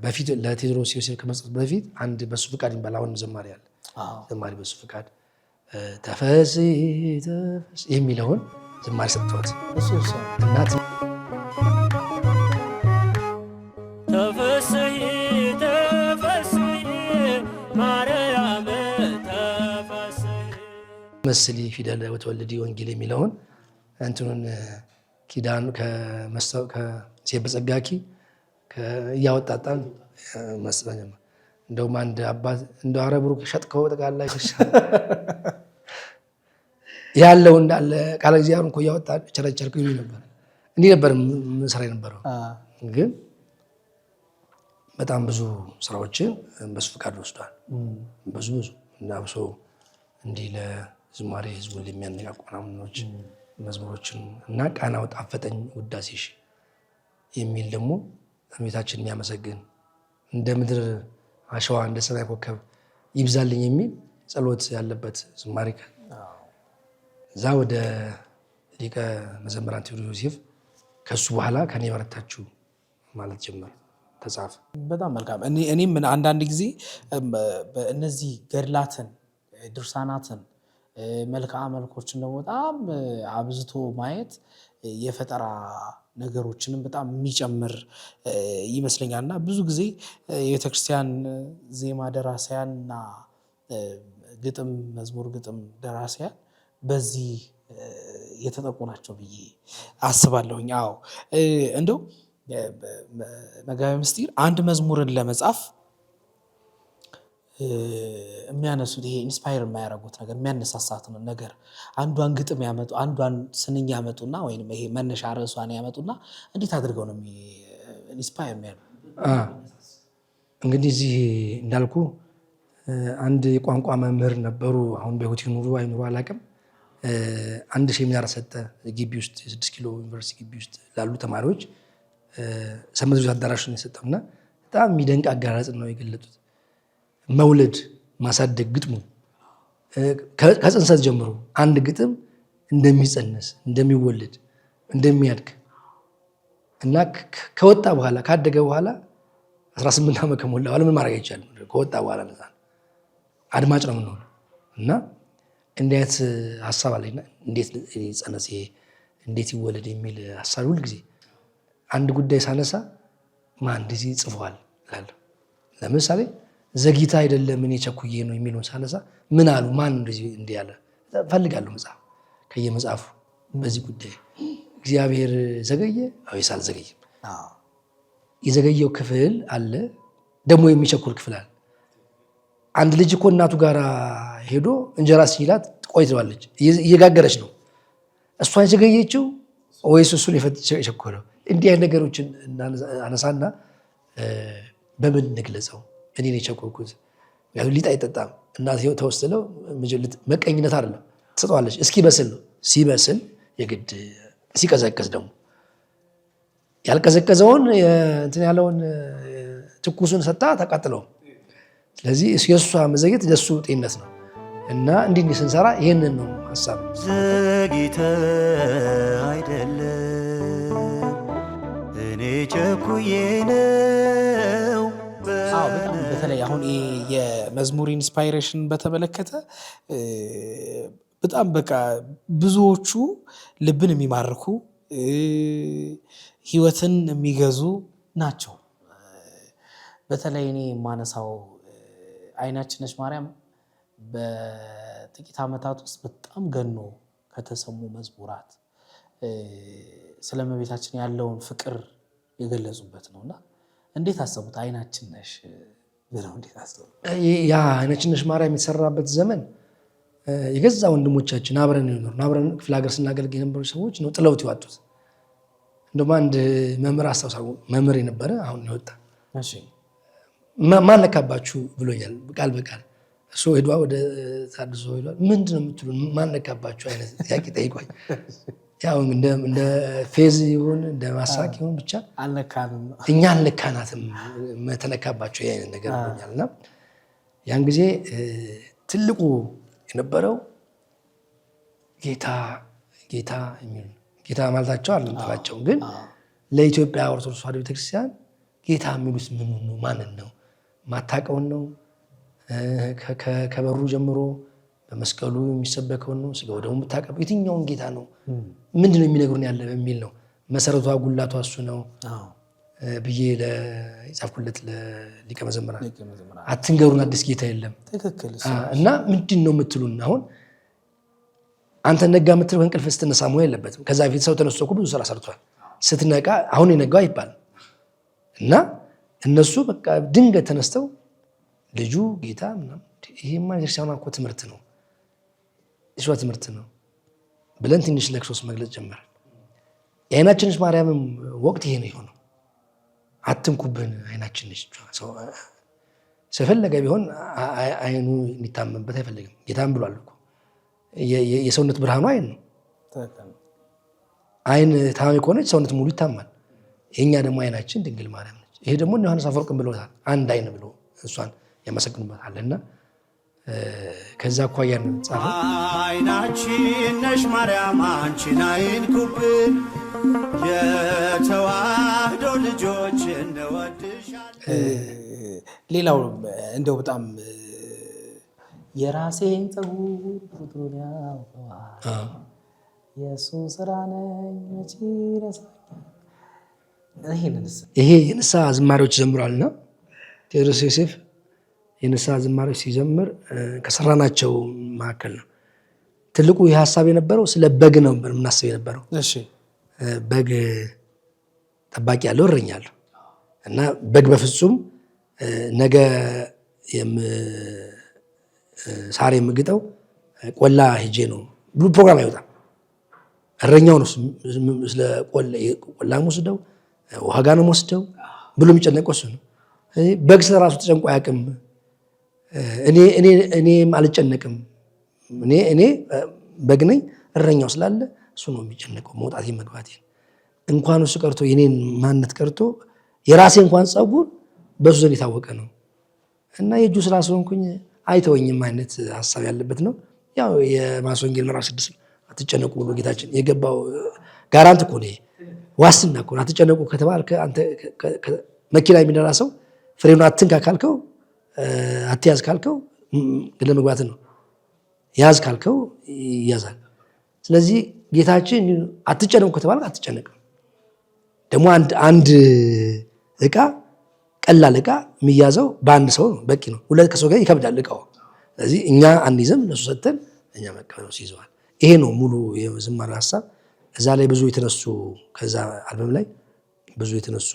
በፊት ለቴዎድሮስ ዮሴፍ ከመስጠት በፊት አንድ በሱ ፍቃድ የሚባል ዝማሬ አለ። ዝማሬ በሱ ፍቃድ ተፈስ የሚለውን ዝማሬ ሰጥተውት እናት መስሊ ፊደለ ወተወልዲ ወንጌል የሚለውን እንትኑን ኪዳኑ ከሴት በጸጋኪ እያወጣጣን መስለኝ እንደውም አንድ አባት እንደው ኧረ ብሩክ ሸጥከው ጠቃላይ ያለው እንዳለ ቃለ እግዚአብሔር እንኳን እያወጣ ቸረቸርኩ ይሉኝ ነበር። እንዲህ ነበር መስራት የነበረው። ግን በጣም ብዙ ስራዎችን በሱ ፍቃድ ወስዷል። ብዙ እና ብሶ እንዲህ ለዝማሬ ህዝቡን የሚያነቃቁ ምናምኖች መዝሙሮችን እና ቃናው ጣፈጠኝ ውዳሴሽ የሚል ደግሞ እመቤታችንን የሚያመሰግን እንደ ምድር አሸዋ እንደ ሰማይ ኮከብ ይብዛልኝ የሚል ጸሎት ያለበት ዝማሬ እዛ ወደ ሊቀ መዘምራን ቴዎድሮስ ዮሴፍ ከሱ በኋላ ከኔ የበረታችሁ ማለት ጀመረ ተጻፈ። በጣም መልካም። እኔም አንዳንድ ጊዜ እነዚህ ገድላትን ድርሳናትን መልክዓ መልኮችን ደግሞ በጣም አብዝቶ ማየት የፈጠራ ነገሮችንም በጣም የሚጨምር ይመስለኛል። እና ብዙ ጊዜ የቤተክርስቲያን ዜማ ደራሲያንና ግጥም መዝሙር ግጥም ደራሲያን በዚህ የተጠቁ ናቸው ብዬ አስባለሁኝ። አዎ እንደው መጋቤ ምስጢር አንድ መዝሙርን ለመጻፍ የሚያነሱት ይሄ ኢንስፓየር የሚያደርጉት ነገር የሚያነሳሳት ነገር አንዷን ግጥም ያመጡ አንዷን ስንኝ ያመጡና ወይም ይሄ መነሻ ርዕሷን ያመጡና እንዴት አድርገው ነው ኢንስፓየር የሚያደርጉ? እንግዲህ እዚህ እንዳልኩ አንድ የቋንቋ መምህር ነበሩ። አሁን በህይወት ይኑሩ አይኑሩ አላውቅም። አንድ ሴሚናር ሰጠ ግቢ ውስጥ 6 ኪሎ ዩኒቨርሲቲ ግቢ ውስጥ ላሉ ተማሪዎች ሰንበት አዳራሽ ነው የሰጠውና በጣም የሚደንቅ አገላለጽ ነው የገለጡት። መውለድ ማሳደግ ግጥሙ ከጽንሰት ጀምሮ አንድ ግጥም እንደሚጸነስ እንደሚወለድ እንደሚያድግ እና ከወጣ በኋላ ካደገ በኋላ 18 ዓመት ከሞላ በኋላ ምን ማድረግ አይቻልም። ከወጣ በኋላ ነፃ አድማጭ ነው የምንሆነው እና እንዴት ሐሳብ አለኝ እንዴት ይጸነስ እንዴት ይወለድ የሚል ሐሳብ ሁሉ ጊዜ አንድ ጉዳይ ሳነሳ ማን እንደዚህ ጽፏል እላለሁ። ለምሳሌ ዘግይታ አይደለም እኔ ቸኩዬ ነው የሚለውን ሳነሳ ምን አሉ ማን እንደዚህ እንዲህ ያለ ፈልጋለሁ መጽሐፍ ከየመጽሐፉ በዚህ ጉዳይ እግዚአብሔር ዘገየ ወይስ አልዘገየም? የዘገየው ክፍል አለ ደግሞ የሚቸኩል ክፍል አለ። አንድ ልጅ እኮ እናቱ ጋር ሄዶ እንጀራ ሲላት ቆይተዋለች እየጋገረች ነው። እሷን የዘገየችው ወይስ እሱን የቸኮለው? እንዲህ አይነት ነገሮችን አነሳና በምን እንግለጸው? እኔ ነው የቸኮልኩት። ሊጥ አይጠጣም እናት ተወስለው መቀኝነት አይደለም ትሰጠዋለች። እስኪ በስል ነው ሲበስል የግድ ሲቀዘቅዝ ደግሞ ያልቀዘቀዘውን እንትን ያለውን ትኩሱን ሰጣ ተቃጥለው። ስለዚህ የእሷ መዘግየት ለሱ ጤንነት ነው እና እንዲህ ስንሰራ ይህንን ነው ሀሳብ። ዘግይተ አይደለም እኔ ቸኩዬ ነው። በጣም በተለይ አሁን የመዝሙር ኢንስፓይሬሽን በተመለከተ በጣም በቃ ብዙዎቹ ልብን የሚማርኩ ህይወትን የሚገዙ ናቸው። በተለይ እኔ የማነሳው አይናችን ነሽ ማርያም በጥቂት ዓመታት ውስጥ በጣም ገኖ ከተሰሙ መዝሙራት ስለ እመቤታችን ያለውን ፍቅር የገለጹበት ነውና እንዴት አሰቡት? አይናችን ነሽ ብለው እንዴት አሰቡት? ያ አይናችን ነሽ ማርያም የተሰራበት ዘመን የገዛ ወንድሞቻችን አብረን የኖርን አብረን ክፍለ ሀገር ስናገልግ የነበሩ ሰዎች ነው ጥለውት ይዋጡት። እንደውም አንድ መምህር አስታውሳለሁ፣ መምህር የነበረ አሁን ይወጣ ማን ነካባችሁ ብሎኛል ቃል በቃል። እሱ ሄዷ ወደ ታድሶ ሄዷል። ምንድን ነው የምትሉን? ማን ነካባችሁ አይነት ጥያቄ ጠይቋኝ። ያው እንደ ፌዝ ይሁን እንደ ማሳቅ ይሁን ብቻ እኛ አልነካናትም ተነካባቸው አይነት ነገር ብሎኛል። እና ያን ጊዜ ትልቁ የነበረው ጌታ ጌታ የሚል ጌታ ማለታቸው አልነበራቸውም፣ ግን ለኢትዮጵያ ኦርቶዶክስ ተዋሕዶ ቤተክርስቲያን ጌታ የሚሉት ምን ነው? ማንን ነው? ማታቀውን ነው? ከበሩ ጀምሮ በመስቀሉ የሚሰበከውን ነው? ስጋው ደግሞ የምታቀበው የትኛውን ጌታ ነው? ምንድነው የሚነግሩን ያለ በሚል ነው። መሰረቷ ጉላቷ እሱ ነው ብዬ የጻፍኩለት ለሊቀ መዘምራን አትንገሩን አዲስ ጌታ የለም እና ምንድን ነው የምትሉን? አሁን አንተ ነጋ የምትለው እንቅልፍ ስትነሳ መሆን የለበትም። ከዛ በፊት ሰው ተነስቶ ብዙ ስራ ሰርቷል። ስትነቃ አሁን የነጋው አይባልም። እና እነሱ በቃ ድንገት ተነስተው ልጁ ጌታ ምናምን ይሄማ የክርስቲያኗ እኮ ትምህርት ነው እሷ ትምህርት ነው ብለን ትንሽ ለክሶስ መግለጽ ጀመረ። የአይናችን ነሽ ማርያምም ወቅት ይሄ ነው የሆነው። አትንኩብን አይናችን ነሽ ሰው ፈለገ ቢሆን አይኑ እንዲታመንበት አይፈልግም። ጌታም ብሏል እኮ የሰውነት ብርሃኑ አይን ነው። አይን ታማሚ ከሆነች ሰውነት ሙሉ ይታማል። የኛ ደግሞ አይናችን ድንግል ማርያም ነች። ይሄ ደግሞ ዮሐንስ አፈወርቅም ብሎታል። አንድ አይን ብሎ እሷን ያመሰግኑበታልና ከዛ አኳያ ነው ጻፈ። አይናችን ነሽ ማርያም አንቺን አይንኩብን የተዋህዶ ልጆች እንወድሻለን። ሌላው እንደው በጣም የራሴን ፀጉር ቁጥሩን ያውቀዋል የእሱን ስራ ነኝ መቼ ረሳኛል። ይሄ የንስሐ ዝማሬዎች ዘምሯልና ቴዎድሮስ ዮሴፍ የንስሐ ዝማሬዎች ሲዘምር ከሰራናቸው መካከል ነው። ትልቁ ይህ ሀሳብ የነበረው ስለ በግ ነው የምናስብ የነበረው። በግ ጠባቂ ያለው እረኛ አለው እና በግ በፍጹም ነገ ሳር የምግጠው ቆላ ሄጄ ነው ብሎ ፕሮግራም አይወጣም። እረኛው ነው ስለ ቆላ ወስደው ውሃ ጋር ነው ወስደው ብሎ የሚጨነቀው እሱ ነው። በግ ስለ ራሱ ተጨንቆ አያውቅም። እኔም አልጨነቅም። እኔ በግ ነኝ፣ እረኛው ስላለ እሱ ነው የሚጨነቀው መውጣቴ መግባቴ። እንኳን እሱ ቀርቶ የኔን ማንነት ቀርቶ የራሴ እንኳን ጸጉር በሱ ዘንድ የታወቀ ነው እና የእጁ ስራ ስለሆንኩኝ አይተወኝም አይነት ሀሳብ ያለበት ነው። ያው የማቴዎስ ወንጌል ምዕራፍ 6 አትጨነቁ ብሎ ጌታችን የገባው ጋራንት እኮ ነው፣ ዋስትና እኮ ነው። አትጨነቁ ከተባልክ አንተ መኪና የሚነዳ ሰው ፍሬኑን አትንካ ካልከው፣ አትያዝ ካልከው ገደል መግባት ነው። ያዝ ካልከው ይያዛል። ስለዚህ ጌታችን አትጨነቁ ከተባልክ አትጨነቅም። ደግሞ አንድ እቃ ቀላል እቃ የሚያዘው በአንድ ሰው ነው፣ በቂ ነው። ሁለት ከሰው ጋር ይከብዳል እቃው። ስለዚህ እኛ አንይዘም፣ እነሱ ሰጥተን እኛ መቀበል ይዘዋል። ይሄ ነው ሙሉ የዝማሬ ሀሳብ። እዛ ላይ ብዙ የተነሱ ከዛ አልበም ላይ ብዙ የተነሱ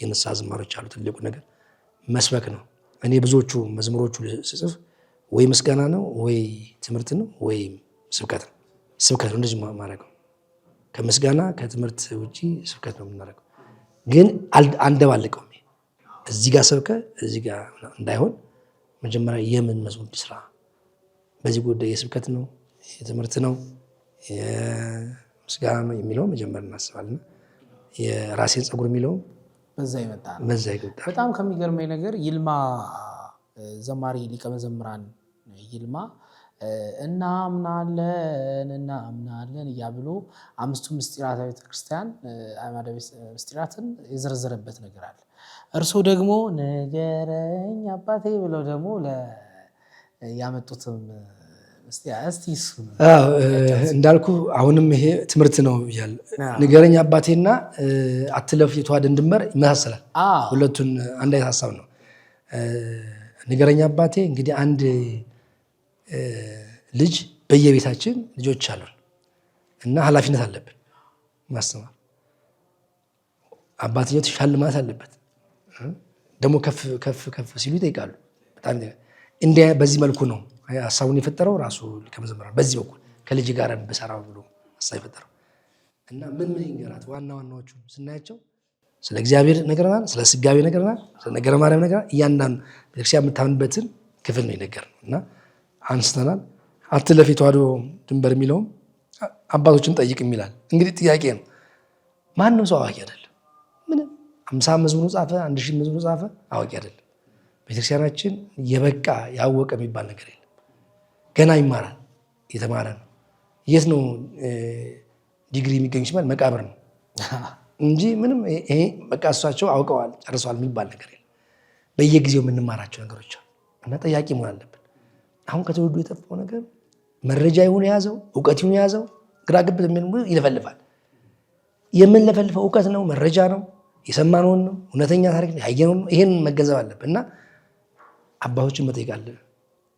የንስሐ ዝማሬዎች አሉ። ትልቁ ነገር መስበክ ነው። እኔ ብዙዎቹ መዝሙሮቹ ስጽፍ ወይ ምስጋና ነው ወይ ትምህርት ነው ወይ ስብከት ነው። ስብከት ነው እንደዚህ ማድረገው። ከምስጋና ከትምህርት ውጪ ስብከት ነው የምናደርገው። ግን አንደባልቀውም። እዚህ ጋር ሰብከ እዚህ ጋር እንዳይሆን መጀመሪያ የምን መዝሙር ስራ፣ በዚህ ጉዳይ የስብከት ነው የትምህርት ነው የምስጋና ነው የሚለው መጀመሪያ እናስባለን። የራሴን ጸጉር የሚለው በዛ ይመጣል። ይመጣል። በጣም ከሚገርመኝ ነገር ይልማ ዘማሪ ሊቀ መዘምራን ይልማ እናምናለን እያብሎ 5ቱ ምስጢራተ ቤተክርስቲያን አዕማደ ምስጢራትን የዘረዘረበት ነገር አለ። እርሱ ደግሞ ንገረኝ አባቴ ብለው ደግሞ ያመጡትም እስቲ እሱ እንዳልኩ አሁንም ይሄ ትምህርት ነው ብያል። ንገረኝ አባቴና አትለፍ የተዋህደን ድንበር ይመሳሰላል። ሁለቱን አንድ አይነት ሀሳብ ነው። ንገረኝ አባቴ እንግዲህ አንድ ልጅ በየቤታችን ልጆች አሉን እና ኃላፊነት አለብን ማስተማር። አባትየው ሻል ማለት አለበት። ደግሞ ከፍ ሲሉ ይጠይቃሉ። በጣም በዚህ መልኩ ነው ሀሳቡን የፈጠረው ራሱ ሊቀ መዘምራን። በዚህ በኩል ከልጅ ጋር በሰራው ብሎ ሀሳብ የፈጠረው እና ምን ይንገራት ዋና ዋናዎቹ ስናያቸው ስለ እግዚአብሔር ነገርናል፣ ስለ ስጋቤ ነገርናል፣ ስለ ነገረ ማርያም ነገርናል። እያንዳንዱ ቤተክርስቲያን የምታምንበትን ክፍል ነው የነገርነው እና አንስተናል። አትለፍ የተዋህዶ ድንበር የሚለውም አባቶችን ጠይቅ የሚላል። እንግዲህ ጥያቄ ነው። ማንም ሰው አዋቂ አይደለም። ምንም 50 መዝሙር ጻፈ 1000 መዝሙር ጻፈ አዋቂ አይደለም። ቤተክርስቲያናችን የበቃ ያወቀ የሚባል ነገር የለም። ገና ይማራል፣ የተማረ ነው። የት ነው ዲግሪ የሚገኙ ሲባል መቃብር ነው እንጂ ምንም ይሄ በቃ እሷቸው አውቀዋል ጨርሰዋል የሚባል ነገር የለም። በየጊዜው የምንማራቸው ነገሮች አሉ እና ጠያቂ መሆን አለብን። አሁን ከትውልዱ የጠፋው ነገር መረጃ ይሁን የያዘው እውቀት ይሁን የያዘው ግራ ገብት ይለፈልፋል። የምንለፈልፈው እውቀት ነው፣ መረጃ ነው፣ የሰማነውን ነው፣ እውነተኛ ታሪክ ነው፣ ያየነውን ነው። ይሄን መገንዘብ አለብን እና አባቶችን መጠየቅ አለብን።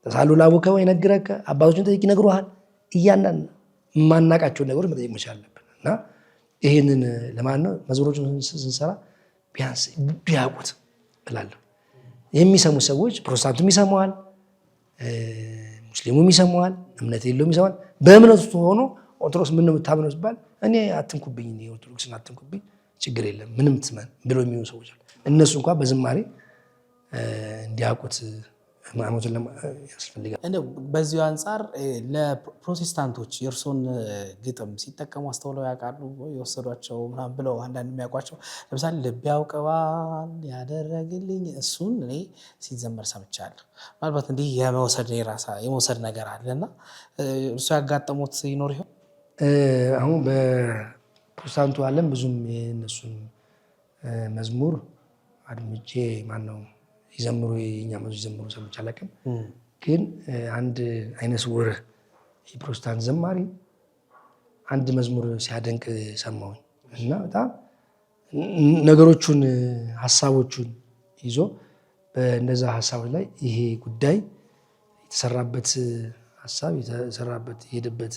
ተሳሉ ላቡከ ወይነግረከ አባቶችን ጠይቅ ይነግሩሃል። እያንዳንዱ የማናቃቸውን ነገሮች መጠየቅ መቻል አለብን እና ይህንን ለማን ነው መዝሙሮችን ስንሰራ ቢያንስ ቢያውቁት እላለሁ። የሚሰሙ ሰዎች ፕሮቴስታንቱም ይሰማዋል፣ ሙስሊሙም ይሰማዋል፣ እምነት የለውም ይሰማዋል። በእምነቱ ሆኖ ኦርቶዶክስ ምን ነው የምታምነው ሲባል እኔ አትንኩብኝ፣ ኦርቶዶክስን አትንኩብኝ፣ ችግር የለም ምንም ትመን ብለው የሚሆኑ ሰዎች አሉ። እነሱ እንኳን በዝማሬ እንዲያውቁት ሃይማኖትን ያስፈልጋል። እንደው በዚሁ አንጻር ለፕሮቴስታንቶች የእርሶን ግጥም ሲጠቀሙ አስተውለው ያውቃሉ? የወሰዷቸው ምናምን ብለው አንዳንድ የሚያውቋቸው ለምሳሌ ልብ ያውቀዋል ያደረግልኝ እሱን እኔ ሲዘመር ሰምቻለሁ። ምናልባት እንዲህ የመውሰድ ነገር አለና እርሱ ያጋጠሙት ይኖር ይሆን? አሁን በፕሮቴስታንቱ ዓለም ብዙም የእነሱን መዝሙር አድምጬ ማነው ይዘምሩ የኛ መዝሙር ይዘምሩ ሰምቼ አላውቅም። ግን አንድ አይነ ስውር የፕሮቴስታንት ዘማሪ አንድ መዝሙር ሲያደንቅ ሰማሁኝ እና በጣም ነገሮቹን ሀሳቦቹን ይዞ በእነዛ ሀሳቦች ላይ ይሄ ጉዳይ የተሰራበት ሀሳብ የተሰራበት የሄደበት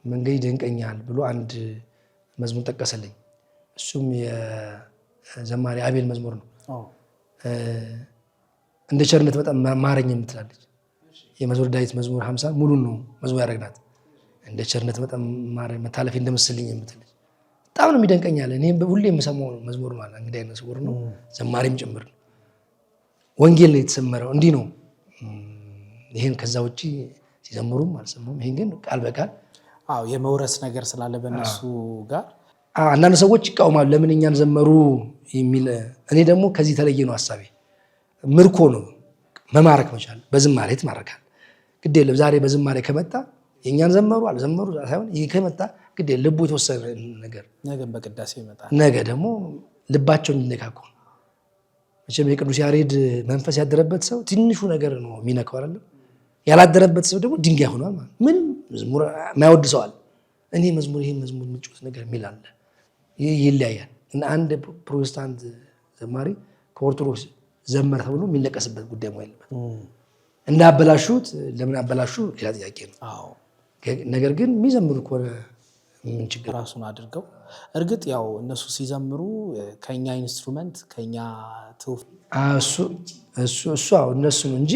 መንገድ ይደንቀኛል ብሎ አንድ መዝሙር ጠቀሰልኝ። እሱም የዘማሪ አቤል መዝሙር ነው። እንደ ቸርነት በጣም ማረኝ የምትላለች የመዝሙረ ዳዊት መዝሙር 50 ሙሉን ነው መዝሙር ያደረግናት። እንደ ቸርነት በጣም ማረኝ መታለፌ እንደመሰለኝ የምትለች በጣም ነው የሚደንቀኛል። እኔ ሁሌ የምሰማው መዝሙር ነው። እንግዲህ አይነት መዝሙር ነው፣ ዘማሪም ጭምር ነው። ወንጌል ላይ የተሰመረው እንዲህ ነው። ይሄን ከዛ ውጪ ሲዘምሩም አልሰማሁም። ይሄን ግን ቃል በቃል የመውረስ ነገር ስላለ በእነሱ ጋር አንዳንድ ሰዎች ይቃወማሉ። ለምን እኛን ዘመሩ የሚል። እኔ ደግሞ ከዚህ ተለየ ነው ሀሳቤ። ምርኮ ነው መማረክ መቻል። በዝማሬ ትማረካል። ግድ የለም ዛሬ በዝማሬ ከመጣ የእኛን ዘመሩ አልዘመሩ ሳይሆን ይህ ከመጣ ግድ የለም ልቡ የተወሰነ ነገር ነገም በቅዳሴ ይመጣል። ነገ ደግሞ ልባቸውን እንዲነካኩ መቼም የቅዱስ ያሬድ መንፈስ ያደረበት ሰው ትንሹ ነገር ነው የሚነካው አይደለም። ያላደረበት ሰው ደግሞ ድንጋይ ሆኗል ማለት ምን መዝሙር የማይወድ ሰው አለ። እኔ መዝሙር ይሄን መዝሙር ምንጭት ነገር የሚል አለ። ይለያያል። እና አንድ ፕሮቴስታንት ዘማሪ ከኦርቶዶክስ ዘመር ተብሎ የሚለቀስበት ጉዳይ የለበት። እንዳበላሹት ለምን አበላሹ ሌላ ጥያቄ ነው። ነገር ግን የሚዘምሩ ከሆነ ምን ችግር ራሱን አድርገው እርግጥ ያው እነሱ ሲዘምሩ ከኛ ኢንስትሩመንት ከኛ እሱ እነሱ ነው እንጂ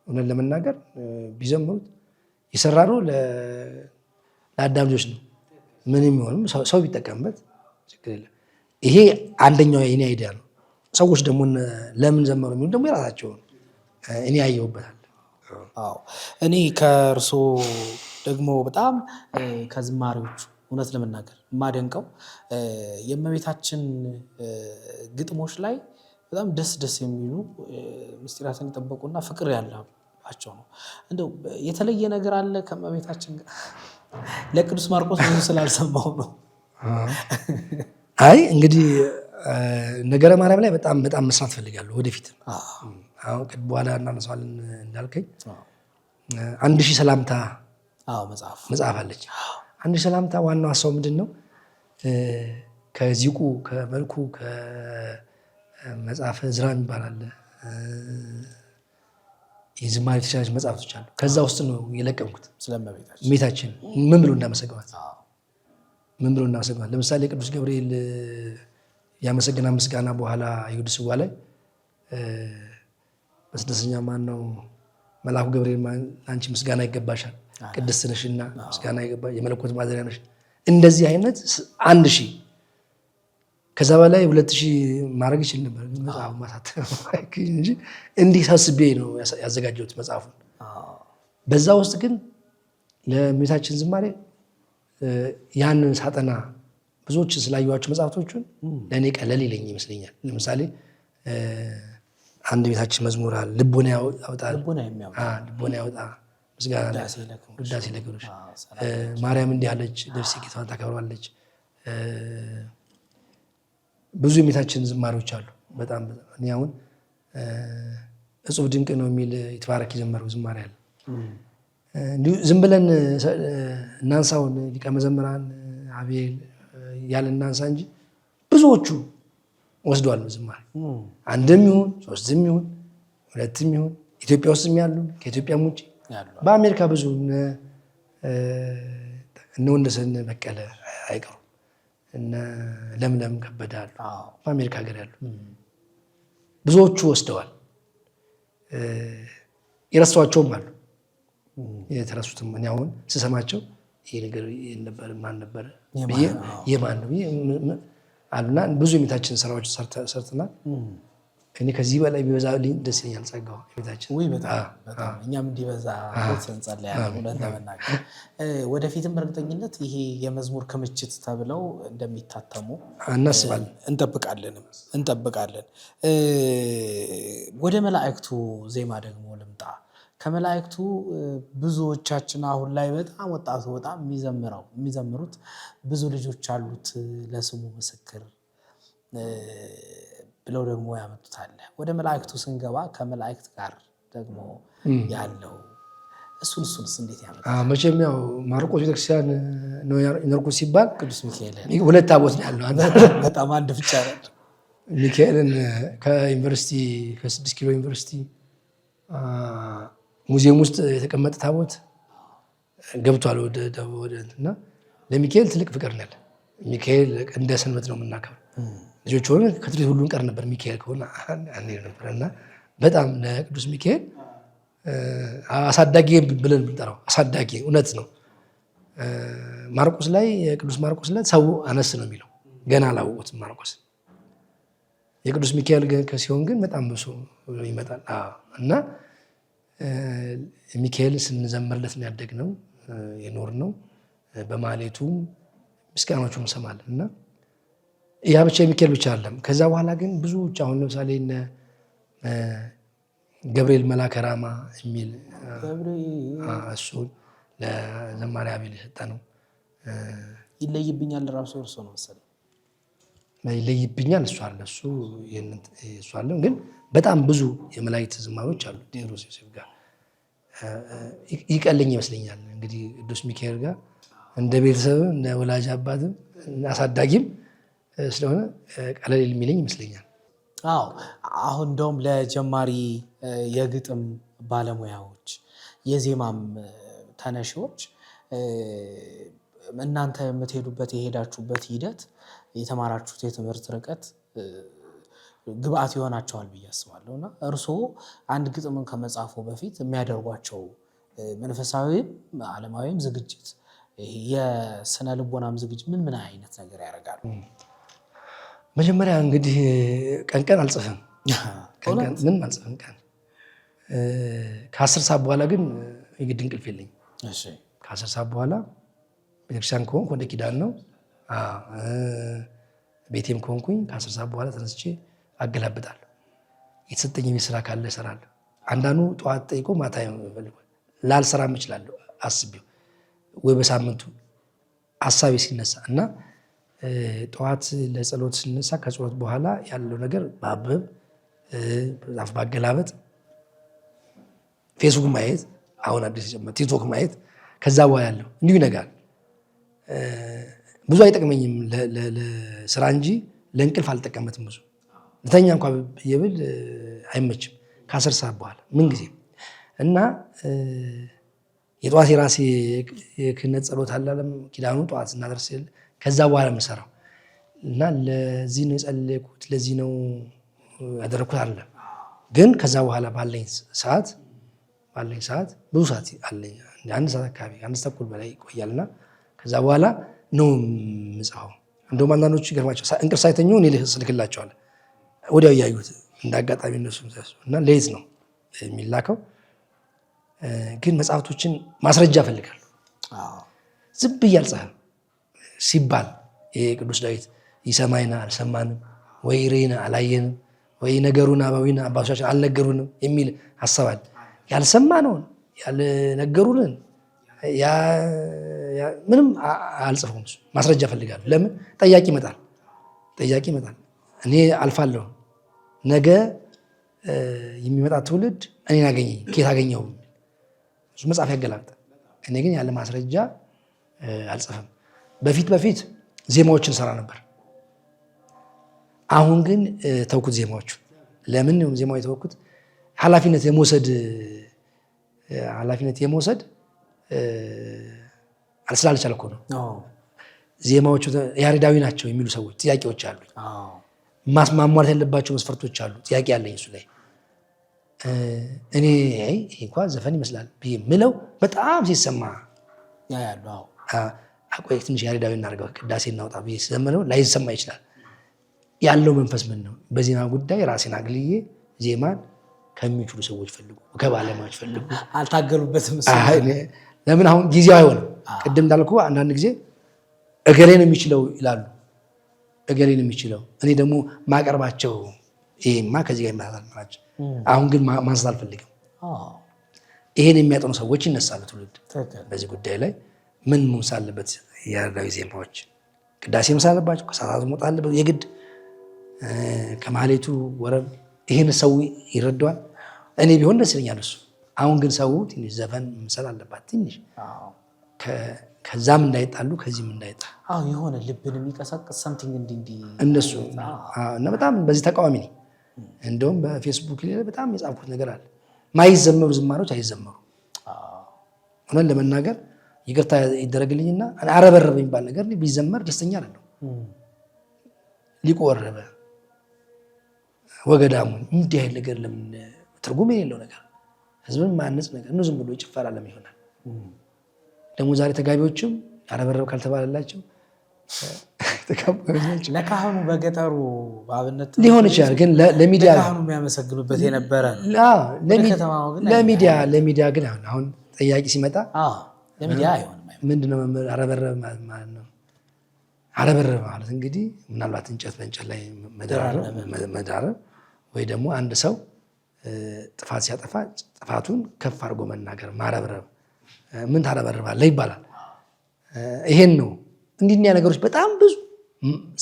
እውነት ለመናገር ቢዘምሩት የሰራነው ለአዳም ልጆች ነው። ምንም ይሆንም ሰው ቢጠቀምበት ችግር የለም። ይሄ አንደኛው የኔ አይዲያ ነው። ሰዎች ደግሞ ለምን ዘመሩ የሚሉ ደግሞ የራሳቸውን እኔ ያየሁበታል። እኔ ከእርሶ ደግሞ በጣም ከዝማሬዎቹ እውነት ለመናገር የማደንቀው የእመቤታችን ግጥሞች ላይ በጣም ደስ የሚሉ ምስጢራትን የጠበቁና ፍቅር ያለባቸው ነው። እንደው የተለየ ነገር አለ ከእመቤታችን ጋር? ለቅዱስ ማርቆስ ብዙ ስላልሰማው ነው። አይ እንግዲህ ነገረ ማርያም ላይ በጣም መስራት ፈልጋለሁ ወደፊት። አሁን በኋላ እናነሳዋለን እንዳልከኝ 1000 ሰላምታ መጽሐፍ አለች። 1000 ሰላምታ ዋናው ሀሳቡ ምንድን ነው? ከዚቁ ከመልኩ ከመጽሐፈ ዕዝራ የሚባል አለ። የዝማሬ ተሻለች መጽሐፍቶች አሉ። ከዛ ውስጥ ነው የለቀምኩት። እመቤታችን ምን ብሎ እንዳመሰገናት ለምሳሌ ቅዱስ ገብርኤል ያመሰገና ምስጋና በኋላ የቅዱስ ጽዋ ላይ በስድስተኛ ማነው መልአኩ ገብርኤል አንቺ ምስጋና ይገባሻል፣ ቅድስት ነሽና ምስጋና ይገባሻል፣ የመለኮት ማደሪያ ነሽ። እንደዚህ አይነት 1000 ከዛ በላይ 2000 ማድረግ ይችል ነበር። መጽሐፉ ማሳተም እንጂ እንዲህ ሳስቤ ነው ያዘጋጀሁት መጽሐፉን። በዛ ውስጥ ግን ለእመቤታችን ዝማሬ ያንን ሳጠና ብዙዎች ስላየኋቸው መጽሐፍቶቹን ለእኔ ቀለል ይለኝ ይመስለኛል። ለምሳሌ አንድ ቤታችን መዝሙር አለ፣ ልቦና ያወጣ ምስጋና ውዳሴ ለክብርሽ፣ ማርያም እንዲህ አለች፣ ነፍሴ ጌታዋን ታከብራለች። ብዙ የቤታችን ዝማሬዎች አሉ። በጣም እኔ አሁን እጹብ ድንቅ ነው የሚል ይትባረክ የዘመረው ዝማሬ አለ። ዝም ብለን እናንሳውን ሊቀ መዘምራን አቤል ያለ እናንሳ እንጂ ብዙዎቹ ወስደዋል ዝማሬ። አንድም ይሁን ሶስትም ይሁን ሁለትም ይሁን ኢትዮጵያ ውስጥም ያሉ ከኢትዮጵያም ውጭ በአሜሪካ ብዙ እነ ወንደሰን በቀለ አይቀሩ እነ ለምለም ከበደ አሉ። በአሜሪካ ሀገር ያሉ ብዙዎቹ ወስደዋል። የረሷቸውም አሉ። የተረሱትም እኔ አሁን ስሰማቸው ይሄ ነገር ነበር ማን ነበር የማን ነው አሉና ብዙ የቤታችን ስራዎች ሰርተናል። እኔ ከዚህ በላይ ቢበዛልኝ ደስ ይለኛል። ጸጋው የቤታችን በጣም እኛም እንዲበዛ እንጸልያለን። እውነት ለመናገር ወደፊትም በእርግጠኝነት ይሄ የመዝሙር ክምችት ተብለው እንደሚታተሙ እናስባለን፣ እንጠብቃለን። ወደ መላእክቱ ዜማ ደግሞ ልምጣ። ከመላእክቱ ብዙዎቻችን አሁን ላይ በጣም ወጣቱ በጣም የሚዘምሩት ብዙ ልጆች አሉት ለስሙ ምስክር ብለው ደግሞ ያመጡታል። ወደ መላእክቱ ስንገባ ከመላእክት ጋር ደግሞ ያለው እሱንስ እንዴት ያመጣ? መቼም ያው ማርቆስ ቤተክርስቲያን ነው የኖርኩት ሲባል ቅዱስ ሚካኤል ሁለት ታቦት ነው ያለው። በጣም አንድ ብቻ አይደል? ሚካኤልን ከዩኒቨርሲቲ ከ6 ኪሎ ዩኒቨርሲቲ ሙዚየም ውስጥ የተቀመጠ ታቦት ገብቷል ወደ እና ለሚካኤል ትልቅ ፍቅር ነው ያለ። ሚካኤል እንደ ሰንበት ነው የምናከብረው። ልጆች ሆነ ከትሪት ሁሉ እንቀር ነበር። ሚካኤል ከሆነ አንሄድ ነበር እና በጣም ለቅዱስ ሚካኤል አሳዳጊ ብለን ብንጠራው አሳዳጊ እውነት ነው። ማርቆስ ላይ የቅዱስ ማርቆስ ላይ ሰው አነስ ነው የሚለው ገና አላወቁትም ማርቆስ። የቅዱስ ሚካኤል ሲሆን ግን በጣም ብዙ ይመጣል እና ሚካኤል ስንዘምርለት ነው ያደግነው የኖርነው። በማሌቱም ምስጋናዎቹም እንሰማለን እና ያ ብቻ የሚካኤል ብቻ አይደለም። ከዛ በኋላ ግን ብዙዎች አሁን ለምሳሌ እነ ገብርኤል መልአከ ራማ የሚል እሱን ለዘማሪ አቤል የሰጠ ነው። ይለይብኛል ራሱ እርሱ ነው መሰለኝ። ይለይብኛል እሱ አለ እሱ አለ። ግን በጣም ብዙ የመላእክት ዝማሬዎች አሉ ዲያብሎስ ዮሴፍ ጋር ይቀለኝ ይመስለኛል። እንግዲህ ቅዱስ ሚካኤል ጋር እንደ ቤተሰብ እንደ ወላጅ አባትም አሳዳጊም ስለሆነ ቀለል የሚለኝ ይመስለኛል። አዎ አሁን እንደውም ለጀማሪ የግጥም ባለሙያዎች የዜማም ተነሺዎች እናንተ የምትሄዱበት የሄዳችሁበት ሂደት የተማራችሁት የትምህርት ርቀት ግብአት ይሆናቸዋል ብዬ አስባለሁ። እና እርስዎ አንድ ግጥምን ከመጻፉ በፊት የሚያደርጓቸው መንፈሳዊም ዓለማዊም ዝግጅት የስነ ልቦናም ዝግጅት ምን አይነት ነገር ያደርጋሉ? መጀመሪያ እንግዲህ ቀን አልጽፍም። ምን አልጽፍም ቀን ከ10 ሰዓት በኋላ ግን የግድ እንቅልፍ የለኝም። ከ10 ሰዓት በኋላ ቤተክርስቲያን ከሆንኩ ወደ ኪዳን ነው። ቤቴም ከሆንኩኝ ከ10 ሰዓት በኋላ ተነስቼ አገላብጣለሁ። የተሰጠኝ የቤት ስራ ካለ እሰራለሁ። አንዳንዱ ጠዋት ጠይቆ ማታ ይፈልጋል። ላልሰራም እችላለሁ አስቤው ወይ በሳምንቱ ሀሳቤ ሲነሳ እና ጠዋት ለጸሎት ሲነሳ ከጸሎት በኋላ ያለው ነገር ማንበብ፣ ዛፍ ማገላበጥ፣ ፌስቡክ ማየት፣ አሁን አዲስ ጀመረ ቲክቶክ ማየት። ከዛ በኋላ ያለው እንዲሁ ይነጋል። ብዙ አይጠቅመኝም ለስራ እንጂ ለእንቅልፍ አልጠቀመትም። ብዙ ልተኛ እንኳ ብዬብል አይመችም ከ10 ሰዓት በኋላ ምን ጊዜ እና የጠዋት የራሴ የክህነት ጸሎት አላለም ኪዳኑ ጠዋት እናደርስ ከዛ በኋላ የምሰራው እና ለዚህ ነው የጸለይኩት ለዚህ ነው ያደረኩት አይደለም። ግን ከዛ በኋላ ባለኝ ሰዓት ብዙ ሰዓት አለኝ። አንድ ሰዓት አካባቢ አንድ ተኩል በላይ ይቆያልና ከዛ በኋላ ነው የምጽፈው። እንደውም አንዳንዶቹ ይገርማቸው እንቅልፍ ሳይተኙ እኔ ልክላቸዋለሁ ወዲያው እያዩት እንዳጋጣሚ እነሱ እና ሌሊት ነው የሚላከው። ግን መጽሐፍቶችን ማስረጃ እፈልጋለሁ። ዝም ብዬ አልጽፍም ሲባል ቅዱስ ዳዊት ይሰማይና አልሰማንም ወይ ይሬና አላየንም ወይ ነገሩን አባዊና አባቶቻችን አልነገሩንም የሚል ሀሳብ አለ። ያልሰማነውን ያልነገሩንን ምንም አልጽፈውም። ማስረጃ እፈልጋለሁ። ለምን ጠያቂ ይመጣል። እኔ አልፋለሁ። ነገ የሚመጣ ትውልድ እኔን አገኘኝ ከየት አገኘው እሱ መጽሐፍ ያገላብጣል። እኔ ግን ያለ ማስረጃ አልጽፍም። በፊት ዜማዎችን ሰራ ነበር። አሁን ግን ተውኩት ዜማዎቹ። ለምን ዜማው የተወኩት? ኃላፊነት የመውሰድ ስላልቻልኩ ነው። ዜማዎቹ ያሬዳዊ ናቸው የሚሉ ሰዎች ጥያቄዎች አሉ። ማሟላት ያለባቸው መስፈርቶች አሉ። ጥያቄ ያለኝ እሱ ላይ እኔ ይሄ እንኳን ዘፈን ይመስላል ብዬ ምለው በጣም ሲሰማ አቆይ ትንሽ ያሬዳዊ እናድርገው ቅዳሴ እናውጣ ብዬ ሲዘምረው ላይሰማ ይችላል። ያለው መንፈስ ምን ነው? በዜማ ጉዳይ ራሴን አግልዬ ዜማን ከሚችሉ ሰዎች ፈልጉ፣ ከባለሙያዎች ፈልጉ። አልታገሉበትም። ለምን አሁን ጊዜው አይሆንም። ቅድም እንዳልኩ አንዳንድ ጊዜ እገሌ ነው የሚችለው ይላሉ። እገሌ ነው የሚችለው። እኔ ደግሞ ማቀርባቸው ይሄማ ከዚህ ጋር ይመሳሰል ናቸው። አሁን ግን ማንሳት አልፈልግም። ይሄን የሚያጠኑ ሰዎች ይነሳሉ። ትውልድ በዚህ ጉዳይ ላይ ምን መምሰል አለበት? ያሬዳዊ ዜማዎች ቅዳሴ መምሰል አለባቸው። ከሰዓቱ መውጣት አለበት የግድ ከማህሌቱ ወረብ። ይሄን ሰው ይረዳዋል። እኔ ቢሆን ደስ ይለኛል እሱ። አሁን ግን ሰው ትንሽ ዘፈን መምሰል አለባት ትንሽ ከዛም እንዳይጣሉ ከዚህም እንዳይጣሉ የሆነ ልብን የሚቀሰቅስ ሰምቲንግ እንዲህ እነሱ እና በጣም በዚህ ተቃዋሚ ነኝ። እንደውም በፌስቡክ ላይ በጣም የጻፍኩት ነገር አለ። ማይዘመሩ ዝማሬዎች አይዘመሩ። እውነት ለመናገር ይቅርታ ይደረግልኝና አረበረበ የሚባል ነገር ቢዘመር ደስተኛ አይደለሁ። ሊቁ ወረበ ወገዳሙን እንዲህ አይነት ነገር ለምን ትርጉም የሌለው ነገር ህዝብን ማነጽ ነገር ነው። ዝም ብሎ ጭፈራ ለምን ይሆናል? ደግሞ ዛሬ ተጋቢዎችም አረበረብ ካልተባለላቸው ለካህኑ በገጠሩ ባብነት ሊሆን ይችላል። ግን ለሚዲያ ለካህኑ የሚያመሰግኑበት የነበረ ለሚዲያ ግን አሁን ጥያቄ ሲመጣ ለሚዲያ አይሆንም። ምንድነው አረበረብ ማለት ነው? አረበረብ ማለት እንግዲህ ምናልባት እንጨት በእንጨት ላይ መዳረብ ወይ ደግሞ አንድ ሰው ጥፋት ሲያጠፋ ጥፋቱን ከፍ አድርጎ መናገር ማረብረብ። ምን ታረበርባለህ ይባላል። ይሄን ነው እንዲህ ነገሮች በጣም ብዙ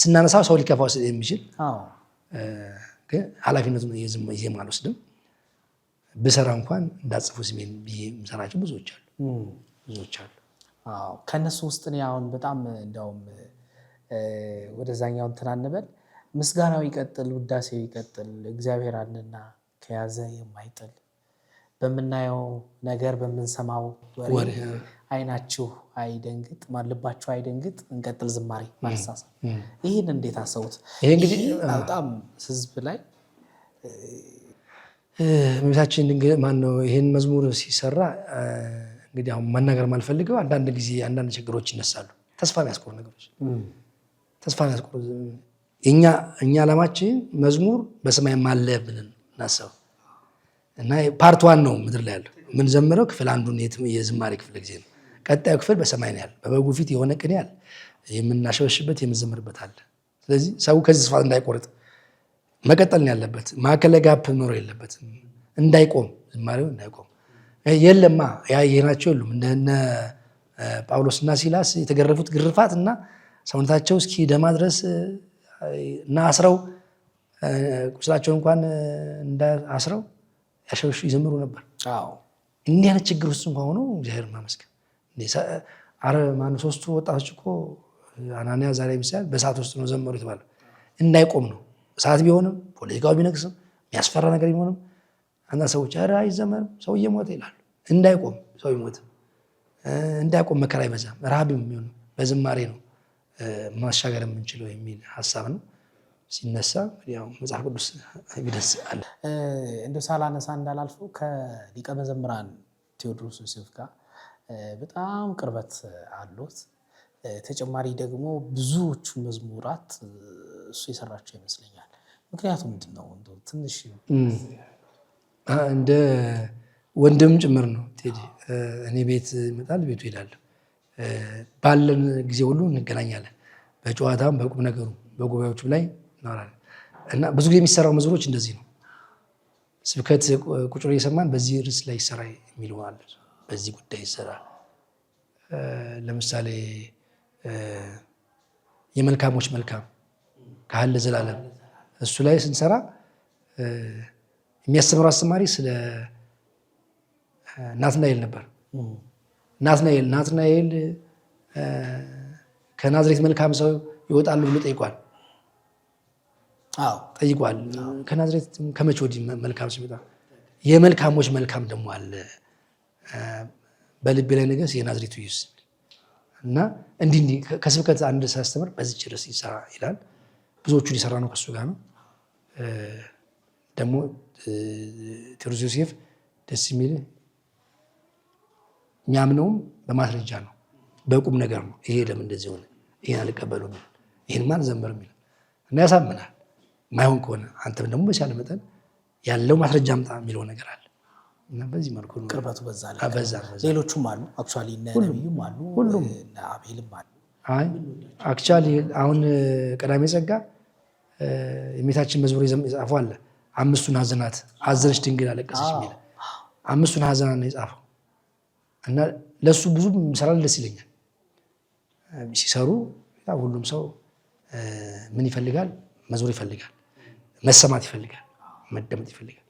ስናነሳው ሰው ሊከፋው የሚችል ግን ኃላፊነቱን ይዤም አልወስድም። ብሰራ እንኳን እንዳጽፉ ስሜን ብዬ የምሰራቸው ብዙዎች አሉ። ከእነሱ ውስጥ እኔ አሁን በጣም እንዲያውም ወደዛኛው እንትን አንበል፣ ምስጋናው ይቀጥል፣ ውዳሴው ይቀጥል፣ እግዚአብሔር አንድና ከያዘ የማይጥል በምናየው ነገር በምንሰማው ወሬ አይናችሁ አይደንግጥ፣ ልባችሁ አይደንግጥ፣ እንቀጥል ዝማሬ ማለሳሳት። ይህን እንዴት አሰቡት? ይሄ እንግዲህ በጣም ህዝብ ላይ እመቤታችን ድንግል ማነው ይሄን መዝሙር ሲሰራ እንግዲህ አሁን መናገር ማልፈልገው አንዳንድ ጊዜ አንዳንድ ችግሮች ይነሳሉ። ተስፋ የሚያስቆርጡ ነገሮች ተስፋ የሚያስቆርጡ እኛ ዓላማችን መዝሙር በሰማይ ማለ ብለን እናስበው እና ፓርት 1 ነው ምድር ላይ ያለው ምን ዘምረው ክፍል አንዱን የዝማሬ ክፍል ጊዜ ነው። ቀጣዩ ክፍል በሰማይ ነው ያለው። በበጉ ፊት የሆነ ቅኔ ያለ የምናሸበሽበት የምንዘምርበት አለ። ስለዚህ ሰው ከዚህ ተስፋ እንዳይቆርጥ መቀጠል ነው ያለበት። ማዕከል ላይ ጋፕ መኖር የለበትም። እንዳይቆም ዝማሬው እንዳይቆም የለማ ያየናቸው የሉም እንደነ ጳውሎስና ሲላስ የተገረፉት ግርፋት እና ሰውነታቸው እስኪ ደማ ድረስ እና አስረው ቁስላቸው እንኳን እንዳስረው ያሸበሹ ይዘምሩ ነበር። እንዲህ አይነት ችግር ውስጥ እንኳን ሆኖ እግዚአብሔር ይመስገን። ሶስቱ ወጣቶች እኮ አናንያ ዛሬ ሚሳኤል በእሳት ውስጥ ነው ዘመሩ የተባለው። እንዳይቆም ነው። እሳት ቢሆንም ፖለቲካው ቢነግስም የሚያስፈራ ነገር ቢሆንም አንዳንድ ሰዎች ኧረ አይዘመርም ሰው እየሞተ ይላሉ። እንዳይቆም ሰው ይሞትም እንዳይቆም መከራ አይበዛም ረሃብም የሚሆን በዝማሬ ነው ማሻገር የምንችለው የሚል ሀሳብ ነው ሲነሳ ያው መጽሐፍ ቅዱስ ኤቪደንስ አለ። እንደው ሳላነሳ እንዳላልፈው ከሊቀ መዘምራን ቴዎድሮስ ዮሴፍ ጋር በጣም ቅርበት አሉት። ተጨማሪ ደግሞ ብዙዎቹ መዝሙራት እሱ የሰራቸው ይመስለኛል። ምክንያቱ ምንድን ነው? እንደው ትንሽ እንደ ወንድም ጭምር ነው ቴዲ። እኔ ቤት ይመጣል፣ ቤቱ ይሄዳል። ባለን ጊዜ ሁሉ እንገናኛለን። በጨዋታም በቁም ነገሩ በጉባኤዎቹ ላይ እናወራለን እና ብዙ ጊዜ የሚሰራው መዝሙሮች እንደዚህ ነው። ስብከት ቁጭ ብለን እየሰማን በዚህ ርዕስ ላይ ይሰራ የሚለው አለ። በዚህ ጉዳይ ይሰራ። ለምሳሌ የመልካሞች መልካም ካህን ለዘላለም እሱ ላይ ስንሰራ የሚያስተምረው አስተማሪ ስለ ናትናኤል ነበር። ናትናኤል ከናዝሬት መልካም ሰው ይወጣሉ ብሎ ጠይቋል። ከናዝሬት ከመቼ ወዲህ መልካም ሰው ይወጣል? የመልካሞች መልካም ደግሞ አለ በልቤ ላይ ነገስ የናዝሬቱ ኢየሱስ እና እንዲህ ከስብከት አንድ ሳስተምር በዚች ርዕስ ይሰራ ይላል። ብዙዎቹን የሰራ ነው ከሱ ጋር ነው። ደግሞ ቴዎድሮስ ዮሴፍ ደስ የሚል የሚያምነውም በማስረጃ ነው፣ በቁም ነገር ነው። ይሄ ለምን እንደዚህ ሆነ፣ ይሄን አልቀበሉም፣ ይሄን ማን ዘመር የሚል እና ያሳምናል። ማይሆን ከሆነ አንተም ደግሞ በቻለ መጠን ያለው ማስረጃ አምጣ የሚለው ነገር አለ እና በዚህ መልኩ ነው ቅርበቱ በዛ ላይ ሌሎቹም አሉ። አክቹአሊ እነ ነብዩም አሉ፣ ሁሉም እነ አቤልም አሉ። አይ አክቹአሊ አሁን ቀዳሜ ጸጋ የእመቤታችን መዝሙር የጻፈው አለ። 5ቱን ሐዘናት አዘነች ድንግል አለቀሰች የሚል 5ቱን ሐዘናት ነው የጻፈው እና ለሱ ብዙ ሰራል ደስ ይለኛል። ሲሰሩ ሁሉም ሰው ምን ይፈልጋል? መዝሙር ይፈልጋል፣ መሰማት ይፈልጋል፣ መደመጥ ይፈልጋል።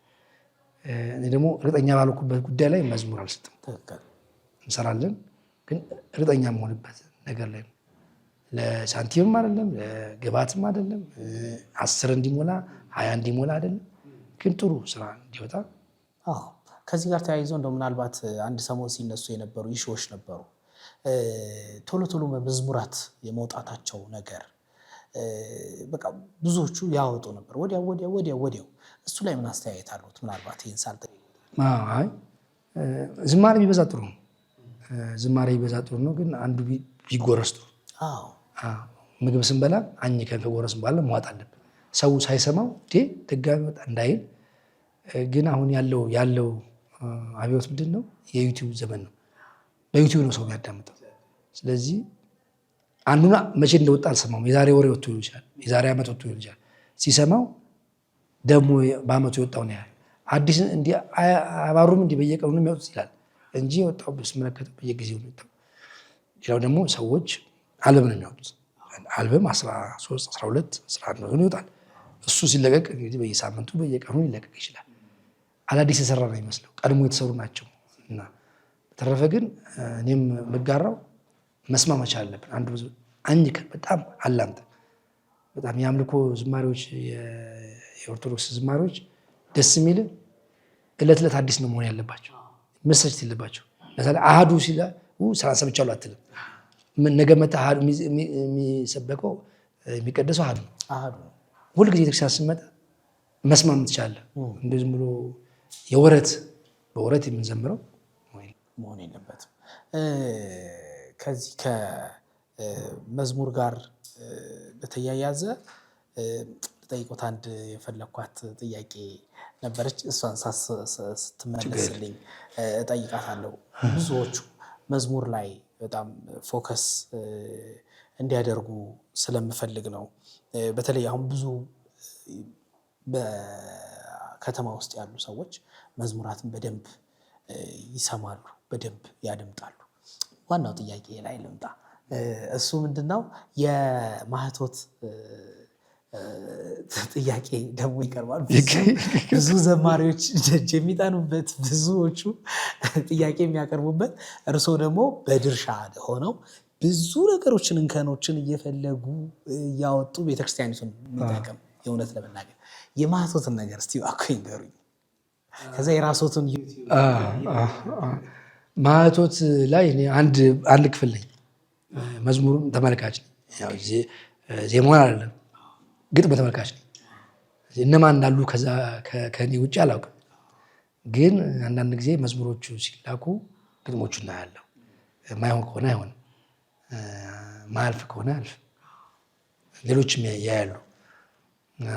እኔ ደግሞ እርግጠኛ ባልኩበት ጉዳይ ላይ መዝሙር አልሰጥም። እንሰራለን፣ ግን እርግጠኛ መሆንበት ነገር ላይ ነው። ለሳንቲምም አይደለም ለግባትም አይደለም 10 እንዲሞላ 20 እንዲሞላ አይደለም፣ ግን ጥሩ ስራ እንዲወጣ። ከዚህ ጋር ተያይዞ እንደው ምናልባት አንድ ሰሞን ሲነሱ የነበሩ ኢሹዎች ነበሩ። ቶሎ ቶሎ መዝሙራት የመውጣታቸው ነገር በቃ ብዙዎቹ ያወጡ ነበር ወዲያው። እሱ ላይ ምን አስተያየት አሉት? ምናልባት ይህን ሳልጠይቅ ዝማሬ ቢበዛ ጥሩ ነው። ዝማሬ ቢበዛ ጥሩ ነው፣ ግን አንዱ ቢጎረስ ጥሩ። ምግብ ስንበላ አኝከን ከጎረስን በኋላ መዋጥ አለብን። ሰው ሳይሰማው ድጋሚ ወጣ እንዳይል። ግን አሁን ያለው አብዮት ምንድን ነው? የዩቲዩብ ዘመን ነው። በዩቲዩብ ነው ሰው የሚያዳምጠው። ስለዚህ አንዱና መቼ እንደወጣ አልሰማውም። የዛሬ ወሬ ወጥቶ ሊሆን ይችላል፣ የዛሬ ዓመት ወጥቶ ሊሆን ይችላል። ሲሰማው ደግሞ በዓመቱ የወጣው ነው ያህል አዲስ እንዲህ አባሩም እንዲህ በየቀኑ የሚያወጡት ይላል እንጂ የወጣው ስመለከተው በየጊዜው የሚወጣው። ሌላው ደግሞ ሰዎች አልበም ነው የሚያወጡት። አልበም 13 12 11 ይወጣል። እሱ ሲለቀቅ እንግዲህ በየሳምንቱ በየቀኑ ሊለቀቅ ይችላል። አዳዲስ የሰራ ነው ይመስለው፣ ቀድሞ የተሰሩ ናቸው። እና በተረፈ ግን እኔም የምጋራው መስማት መቻል አለብን። አንዱ አንድ በጣም አላምጥ በጣም የአምልኮ ዝማሬዎች የኦርቶዶክስ ዝማሬዎች ደስ የሚል እለት እለት አዲስ ነው መሆን ያለባቸው፣ መሰልቸት የለባቸው። ለምሳሌ አሃዱ ሲል ስራ ሰምቻለሁ አትልም። ነገ መተህ አሃዱ የሚሰበከው የሚቀደሰው አሃዱ ነው። ሁልጊዜ ቤተክርስቲያን ስንመጣ መስማት ትችላለህ። እንደዚህም ብሎ በወረት የምንዘምረው መሆን የለበትም። ከዚህ ከመዝሙር ጋር በተያያዘ ጠይቆት አንድ የፈለኳት ጥያቄ ነበረች። እሷን ስትመለስልኝ እጠይቃታለሁ። ብዙዎቹ መዝሙር ላይ በጣም ፎከስ እንዲያደርጉ ስለምፈልግ ነው። በተለይ አሁን ብዙ በከተማ ውስጥ ያሉ ሰዎች መዝሙራትን በደንብ ይሰማሉ፣ በደንብ ያደምጣሉ። ዋናው ጥያቄ ላይ ልምጣ። እሱ ምንድነው? የማህቶት ጥያቄ ደግሞ ይቀርባል። ብዙ ዘማሪዎች ደጅ የሚጠኑበት፣ ብዙዎቹ ጥያቄ የሚያቀርቡበት፣ እርስዎ ደግሞ በድርሻ ሆነው ብዙ ነገሮችን እንከኖችን እየፈለጉ እያወጡ ቤተክርስቲያኒቱን የሚጠቅም የእውነት ለመናገር የማህቶትን ነገር እስቲ እባክዎ ይንገሩኝ። ከዛ የራስዎትን ማህቶት ላይ አንድ ክፍል ነኝ። መዝሙሩም ተመልካች ነኝ። ዜማውን አይደለም ግጥም ተመልካች ነኝ። እነማን እንዳሉ ከኔ ውጭ አላውቅም። ግን አንዳንድ ጊዜ መዝሙሮቹ ሲላኩ ግጥሞቹ እናያለሁ። ማይሆን ከሆነ አይሆንም፣ ማያልፍ ከሆነ አልፍ። ሌሎችም ያያሉ።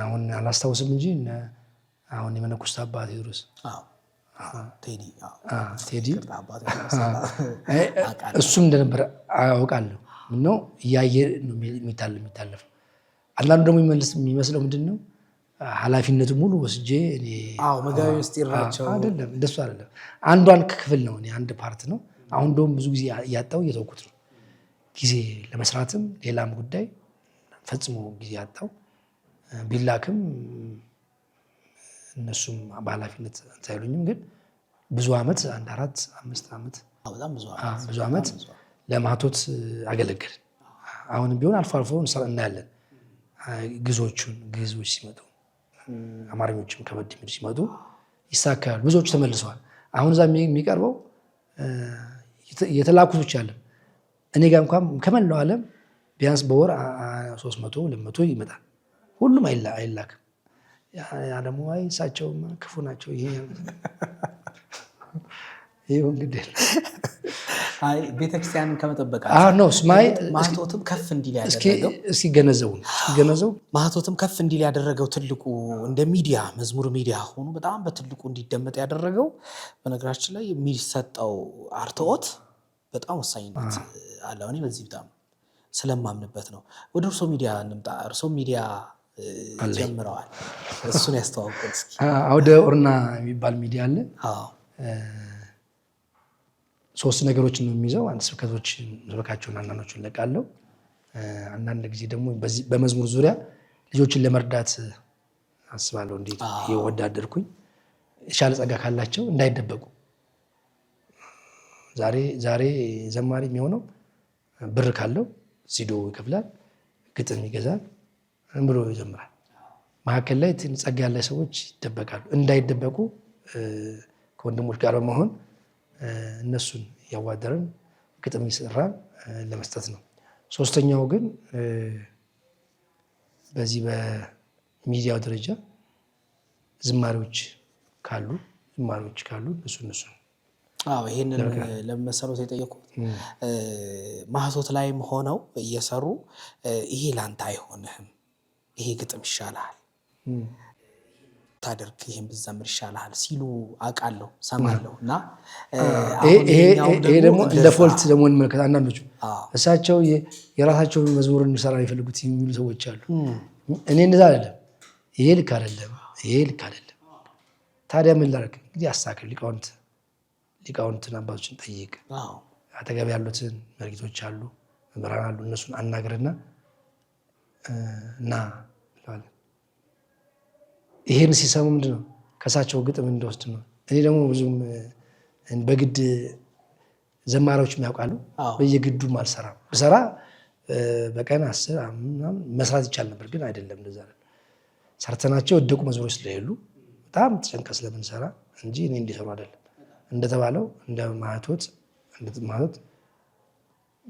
አሁን አላስታውስም እንጂ አሁን የመነኮስ አባ ቴዎድሮስ ቴዲ እሱም እንደነበረ አውቃለሁ። ምነው እያየ የሚታለፍ። አንዳንዱ ደግሞ የሚመስለው ምንድን ነው? ኃላፊነቱ ሙሉ ወስጄ መጋቢ ምስጢራቸው አይደለም፣ እንደሱ አይደለም። አንዷን ክፍል ነው፣ አንድ ፓርት ነው። አሁን እንደውም ብዙ ጊዜ እያጣው እየተውኩት ነው። ጊዜ ለመስራትም ሌላም ጉዳይ ፈጽሞ ጊዜ ያጣው ቢላክም እነሱም በኃላፊነት አይሉኝም። ግን ብዙ ዓመት 1 4 5 ዓመት ብዙ ዓመት ለማህቶት አገለገልን። አሁንም ቢሆን አልፎ አልፎ እናያለን። ግዞች ሲመጡ አማርኞችም ከበድ የሚሉ ሲመጡ ይሳካሉ። ብዙዎቹ ተመልሰዋል። አሁን እዛ የሚቀርበው የተላኩት ብቻ አለ። እኔ ጋር እንኳን ከመላው ዓለም ቢያንስ በወር 300 200 ይመጣል። ሁሉም አይላክም። ያ ደግሞ እሳቸው ክፉ ናቸው። ይሄ እንግዲህ ቤተክርስቲያንን ከመጠበቅ ማህቶትም ከፍ እንዲል ያደረገው ማህቶትም ከፍ እንዲል ያደረገው ትልቁ እንደ ሚዲያ መዝሙር ሚዲያ ሆኖ በጣም በትልቁ እንዲደመጥ ያደረገው በነገራችን ላይ የሚሰጠው አርትዖት በጣም ወሳኝነት አለው። እኔ በዚህ በጣም ስለማምንበት ነው። ወደ እርሶ ሚዲያ እንምጣ። እርሶ ሚዲያ ጀምረዋል። እሱን ያስተዋውቁት እስኪ። አውደ ኦርና የሚባል ሚዲያ አለ። 3 ነገሮችን ነው የሚይዘው። አንድ ስብከታቸውን አንዳንዶቹን እለቃለሁ። አንዳንድ ጊዜ ደግሞ በመዝሙር ዙሪያ ልጆችን ለመርዳት አስባለሁ። እንዴት የወዳደርኩኝ የተሻለ ጸጋ ካላቸው እንዳይደበቁ ዛሬ ዘማሪ የሚሆነው ብር ካለው ሲዶ ይከፍላል፣ ግጥም ይገዛል ብሎ ይጀምራል። መካከል ላይ ጸጋ ያለ ሰዎች ይደበቃሉ። እንዳይደበቁ ከወንድሞች ጋር በመሆን እነሱን እያዋደረን ግጥም ይሰራል ለመስጠት ነው። ሶስተኛው ግን በዚህ በሚዲያው ደረጃ ዝማሬዎች ካሉ እነሱ ይሄንን ለመሰሩት የጠየቁት ማህቶት ላይም ሆነው እየሰሩ ይሄ ላንተ አይሆንህም፣ ይሄ ግጥም ይሻልሃል ታደርግ፣ ይሄን ብትዘምር ይሻልሃል ሲሉ አውቃለሁ፣ ሰማለሁ። እና ይሄ ደግሞ እንደ ፎልት ደግሞ እንመለከት። አንዳንዶቹ እሳቸው የራሳቸውን መዝሙር እንሰራ የሚፈልጉት የሚሉ ሰዎች አሉ። እኔ እንደዛ አይደለም፣ ይሄ ልክ አይደለም። ታዲያ ምን ላደርግ? እንግዲህ አስተካክል። ሊቃውንትን አባቶችን ጠይቅ። አጠገብ ያሉትን መርጌቶች አሉ፣ መምህራን አሉ። እነሱን አናግርና እና ይሄን ሲሰሙ ምንድን ነው ከእሳቸው ግጥም እንደወስድ ነው። እኔ ደግሞ ብዙም በግድ ዘማሪዎችም ያውቃሉ። በየግዱም አልሰራም። ብሰራ በቀን 10 መስራት ይቻል ነበር፣ ግን አይደለም። እንደዛ ሰርተናቸው ወደቁ መዝሙሮች ስለሌሉ በጣም ተጨንቀ ስለምንሰራ እንጂ እኔ እንዲሰሩ አይደለም። እንደተባለው እንደ ማህቶት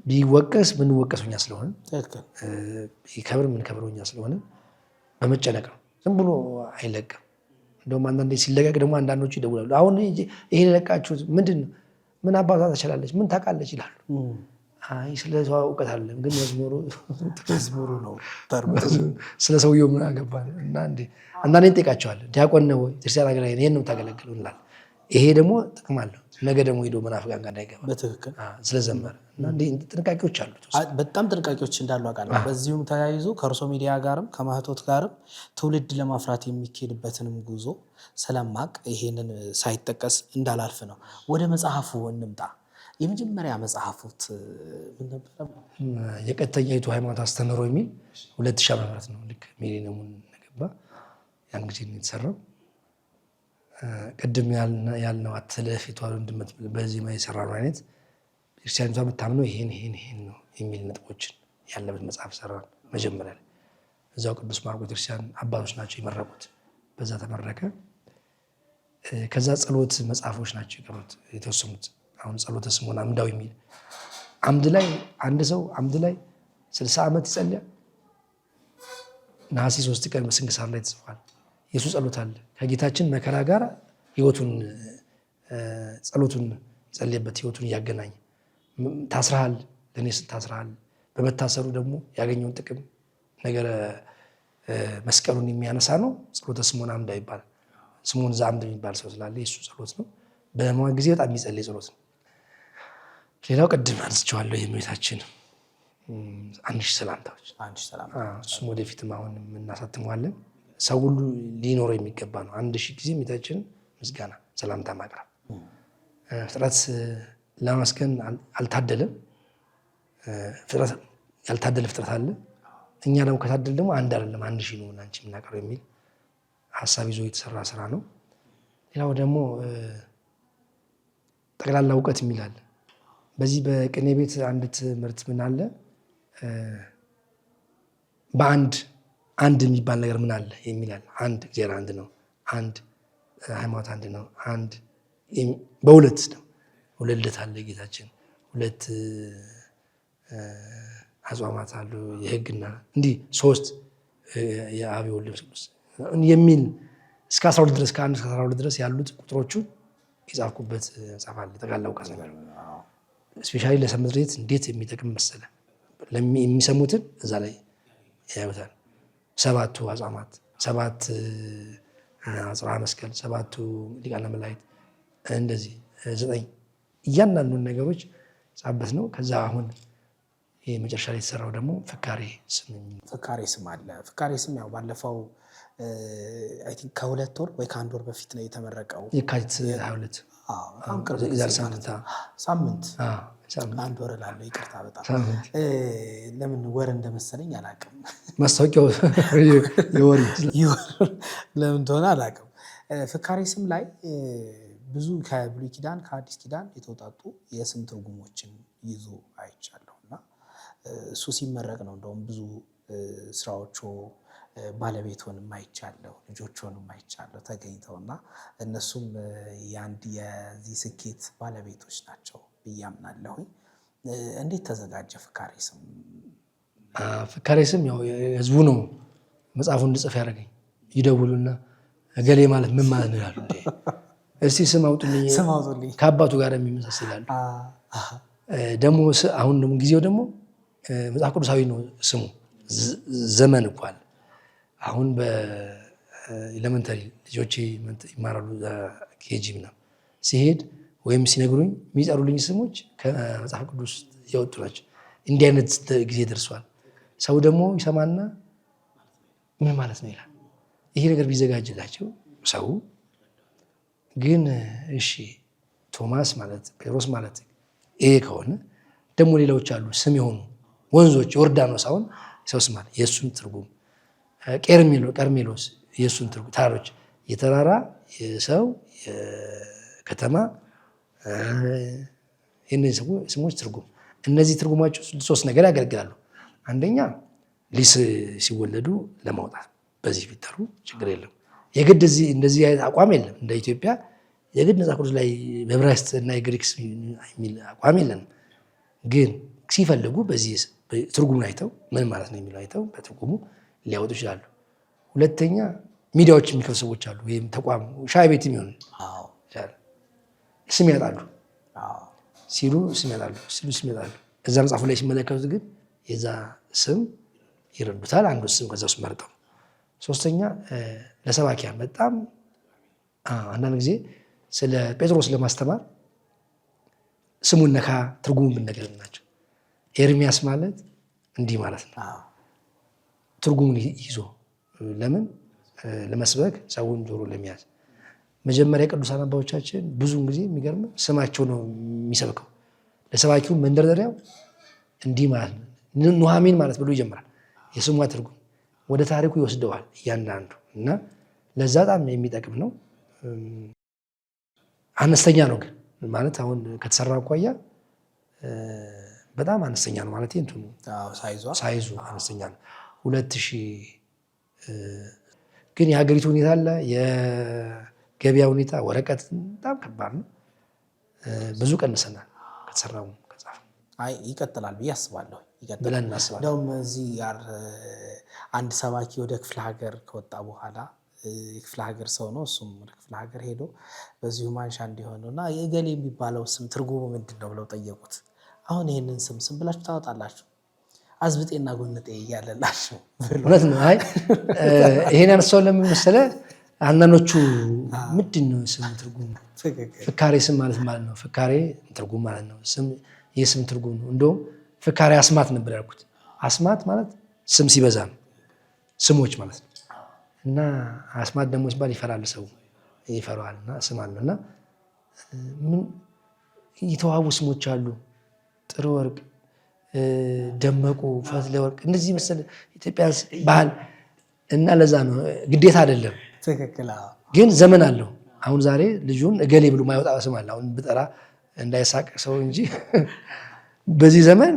ቢወቀስ ምንወቀሰው እኛ ስለሆነ ይከብር ምንከብረው እኛ ስለሆነ በመጨነቅ ነው። ዝም ብሎ አይለቅም። እንደውም አንዳንዴ ሲለቀቅ ደግሞ አንዳንዶቹ ይደውላሉ። አሁን ይሄን የለቃችሁት ምንድን ነው? ምን አባቷ ትችላለች? ምን ታውቃለች? ይላሉ። አይ ስለ ሰው እውቀት አለም፣ ግን መዝሙሩ ነው። ስለ ሰውየው ምን አገባን? እና አንዳንዴ እንጠይቃቸዋለን። ዲያቆን ነው ወይ ክርስቲያን አገልጋይ ይሄን ነው የምታገለግለው እንላለን። ይሄ ደግሞ ጥቅም አለው። ነገ ደግሞ ሄዶ መናፍቃን ጋር እንዳይገባ በትክክል ስለዘመረ እና ጥንቃቄዎች አሉት። በጣም ጥንቃቄዎች እንዳሉ አውቃለሁ። በዚሁም ተያይዞ ከእርሶ ሚዲያ ጋርም ከማህቶት ጋርም ትውልድ ለማፍራት የሚኬድበትንም ጉዞ ስለማቅ ይሄንን ሳይጠቀስ እንዳላልፍ ነው። ወደ መጽሐፉ እንምጣ። የመጀመሪያ መጽሐፉት ምን ነበር? የቀጥተኛይቱ ሃይማኖት አስተምህሮ የሚል 2000 ዓመት ነው። ልክ ሚሊኒየሙን ገባ ያን ጊዜ ነው የተሰራው። ቅድም ያልነው አትለፍ የተዋሉ እንድመት በዚህ የሰራነው አይነት ክርስቲያኒቷ የምታምነው ይሄን ነው የሚል ነጥቦችን ያለበት መጽሐፍ ሰራን። መጀመሪያ ላይ እዛው ቅዱስ ማርቆስ ክርስቲያን አባቶች ናቸው የመረቁት። በዛ ተመረቀ። ከዛ ጸሎት መጽሐፎች ናቸው የቀሩት የተወሰኑት። አሁን ጸሎተ ስምዖን አምዳው የሚል አምድ ላይ አንድ ሰው አምድ ላይ 60 ዓመት ይጸልያል። ነሐሴ 3 ቀን በስንክሳር ላይ ተጽፏል። የሱ ጸሎት አለ። ከጌታችን መከራ ጋር ጸሎቱን ይጸልይበት ህይወቱን እያገናኘ ታስረሃል፣ ለእኔ ስል ታስረሃል። በመታሰሩ ደግሞ ያገኘውን ጥቅም ነገረ መስቀሉን የሚያነሳ ነው። ጸሎተ ስምዖን አምዳው ይባላል። ስምዖን ዘአምድ የሚባል ሰው ስላለ የሱ ጸሎት ነው። በሕማማት ጊዜ በጣም የሚጸልይ ጸሎት ነው። ሌላው ቅድም አንስቼዋለሁ የእመቤታችን 1000 ሰላምታዎች። እሱም ወደፊትም አሁን እናሳትመዋለን። ሰው ሁሉ ሊኖረው የሚገባ ነው። 1000 ጊዜ እመቤታችን ምስጋና ሰላምታ ማቅረብ። ፍጥረት ለማመስገን አልታደለም። ያልታደለ ፍጥረት አለ። እኛ ደግሞ ከታደለ ደግሞ አንድ አይደለም 1000 ነው አንቺ የምናቀረው የሚል ሀሳብ ይዞ የተሰራ ስራ ነው። ሌላው ደግሞ ጠቅላላ እውቀት የሚል አለ። በዚህ በቅኔ ቤት አንድ ትምህርት ምን አለ? አንድ የሚባል ነገር ምን አለ የሚላል። አንድ እግዚአብሔር አንድ ነው። አንድ ሃይማኖት አንድ ነው። አንድ በሁለት ነው። ሁለት ልደት አለ ጌታችን። ሁለት አጽዋማት አሉ የሕግና እንዲህ 3 የአብ ወልድ መንፈስ ቅዱስ የሚል እስከ 12 ድረስ ከ1 እስከ 12 ድረስ ያሉት ቁጥሮቹን የጻፍኩበት መጽሐፍ አለ። ጠቅላላ እውቀት ነገር ስፔሻሊ ለሰንበት ቤት እንዴት የሚጠቅም መሰለ። የሚሰሙትን እዛ ላይ ያዩታል። 7ቱ አጽዋማት፣ 7 አጽርሐ መስቀል፣ 7ቱ ሊቃነ መላእክት እንደዚህ 9 እያንዳንዱን ነገሮች ጻፍበት ነው። ከዛ አሁን ይሄ መጨረሻ ላይ የተሰራው ደግሞ ፍካሬ ስም አለ። ፍካሬ ስም ያው ባለፈው አይ ቲንክ ከ2 ወር ወይ ከ1 ወር በፊት ነው የተመረቀው። የካቲት 22 ሳምንት 1 ወር እላለሁ። ይቅርታ በጣም ለምን ወር እንደመሰለኝ አላውቅም። ማስታወቂያው የወር ለምን እንደሆነ አላውቅም። ፍካሬ ስም ላይ ብዙ ከብሉይ ኪዳን ከአዲስ ኪዳን የተውጣጡ የስም ትርጉሞችን ይዞ አይቻለሁ እና እሱ ሲመረቅ ነው እንደውም ብዙ ስራዎቹ ባለቤቱንም አይቻለሁ፣ ልጆቹንም አይቻለሁ ተገኝተውና እነሱም የአንድ የዚህ ስኬት ባለቤቶች ናቸው ብዬ አምናለሁ። እንዴት ተዘጋጀ ፍካሬ ስም? ፍካሬ ስም ያው ህዝቡ ነው መጽሐፉን እንድጽፍ ያደረገኝ። ይደውሉና እገሌ ማለት ምን ማለት ነው ይላሉ። እስቲ ስም አውጡልኝ ከአባቱ ጋር የሚመሳሰላሉ። ደግሞ አሁን ደግሞ ጊዜው ደግሞ መጽሐፍ ቅዱሳዊ ነው ስሙ። ዘመን እንኳን አሁን በኤሌመንተሪ ልጆቼ ይማራሉ ኬጂ ምናምን ሲሄድ ወይም ሲነግሩኝ የሚጠሩልኝ ስሞች ከመጽሐፍ ቅዱስ የወጡ ናቸው። እንዲህ አይነት ጊዜ ደርሷል። ሰው ደግሞ ይሰማና ምን ማለት ነው ይላል። ይሄ ነገር ቢዘጋጅላቸው ሰው ግን እሺ ቶማስ ማለት ጴጥሮስ ማለት ይሄ ከሆነ ደግሞ ሌላዎች አሉ ስም የሆኑ ወንዞች፣ ዮርዳኖስ አሁን ሰው ስም አለ የእሱን ትርጉም፣ ቀርሜሎስ የእሱን ትርጉም፣ ተራሮች የተራራ የሰው የከተማ የእነዚህ ስሞች ትርጉም። እነዚህ ትርጉማቸው 3 ነገር ያገለግላሉ። አንደኛ ሊስ ሲወለዱ ለማውጣት በዚህ ቢጠሩ ችግር የለም። የግድ እንደዚህ አይነት አቋም የለም። እንደ ኢትዮጵያ የግድ መጽሐፍ ቅዱስ ላይ በዕብራይስጥ እና የግሪክ የሚል አቋም የለንም። ግን ሲፈልጉ በዚህ ትርጉሙን አይተው ምን ማለት ነው የሚለው አይተው በትርጉሙ ሊያወጡ ይችላሉ። ሁለተኛ ሚዲያዎች የሚከፍቱ ሰዎች አሉ። ወይም ተቋም ሻይ ቤት የሚሆን ስም ያጣሉ ሲሉ ስም ያጣሉ ሲሉ ስም ያጣሉ። እዛ መጽሐፉ ላይ ሲመለከቱት ግን የዛ ስም ይረዱታል። አንዱ ስም ከዛ ውስጥ መርጠው። ሶስተኛ ለሰባኪያን በጣም አንዳንድ ጊዜ ስለ ጴጥሮስ ለማስተማር ስሙን ነካ ትርጉሙን ብንነገር ናቸው። ኤርሚያስ ማለት እንዲህ ማለት ነው። ትርጉሙን ይዞ ለምን ለመስበክ ሰውን ጆሮ ለመያዝ መጀመሪያ ቅዱሳን አባቶቻችን ብዙውን ጊዜ የሚገርም ስማቸው ነው የሚሰብከው። ለሰባኪው መንደርደሪያው እንዲህ ማለት ነው ኑሐሚን ማለት ብሎ ይጀምራል። የስሟ ትርጉም ወደ ታሪኩ ይወስደዋል እያንዳንዱ እና ለዛ በጣም የሚጠቅም ነው። አነስተኛ ነው ግን ማለት አሁን ከተሰራ አኳያ በጣም አነስተኛ ነው ማለት እንትኑ ሳይዙ አነስተኛ ነው። 2000 ግን የሀገሪቱ ሁኔታ አለ የገበያ ሁኔታ ወረቀት በጣም ከባድ ነው። ብዙ ቀንሰናል ከተሰራው ከጻፈ ይቀጥላል ብዬ አስባለሁ። ብለን እናስባለን። እንደውም እዚህ ጋር አንድ ሰባኪ ወደ ክፍለ ሀገር ከወጣ በኋላ የክፍለ ሀገር ሰው ነው እሱም ወደ ክፍለ ሀገር ሄዶ በዚሁ ማንሻ እንዲሆነው እና የገሌ የሚባለው ስም ትርጉሙ ምንድን ነው ብለው ጠየቁት። አሁን ይህንን ስም ብላችሁ ታወጣላችሁ አዝብጤና ጎንጤ እያለላችሁ እውነት ነው። አይ ይሄን ያነሳው ለምን መሰለህ? አንዳንዶቹ ምንድን ነው ስም ትርጉም ፍካሬ ስም ማለት ነው። ፍካሬ ትርጉም ማለት ነው። ስም የስም ትርጉም ነው። እንደውም ፍካሬ አስማት ነበር ያልኩት። አስማት ማለት ስም ሲበዛ ነው ስሞች ማለት ነው። እና አስማት ደግሞ ሲባል ይፈራል ሰው ይፈራዋል እና ስም አለው እና ምን የተዋቡ ስሞች አሉ ጥሩ ወርቅ፣ ደመቁ፣ ፈትለ ወርቅ እንደዚህ መሰለ ኢትዮጵያ ባህል እና ለዛ ነው ግዴታ አይደለም። ትክክል። ግን ዘመን አለው። አሁን ዛሬ ልጁን እገሌ ብሎ ማይወጣ ስም አለ። አሁን ብጠራ እንዳይሳቅ ሰው እንጂ በዚህ ዘመን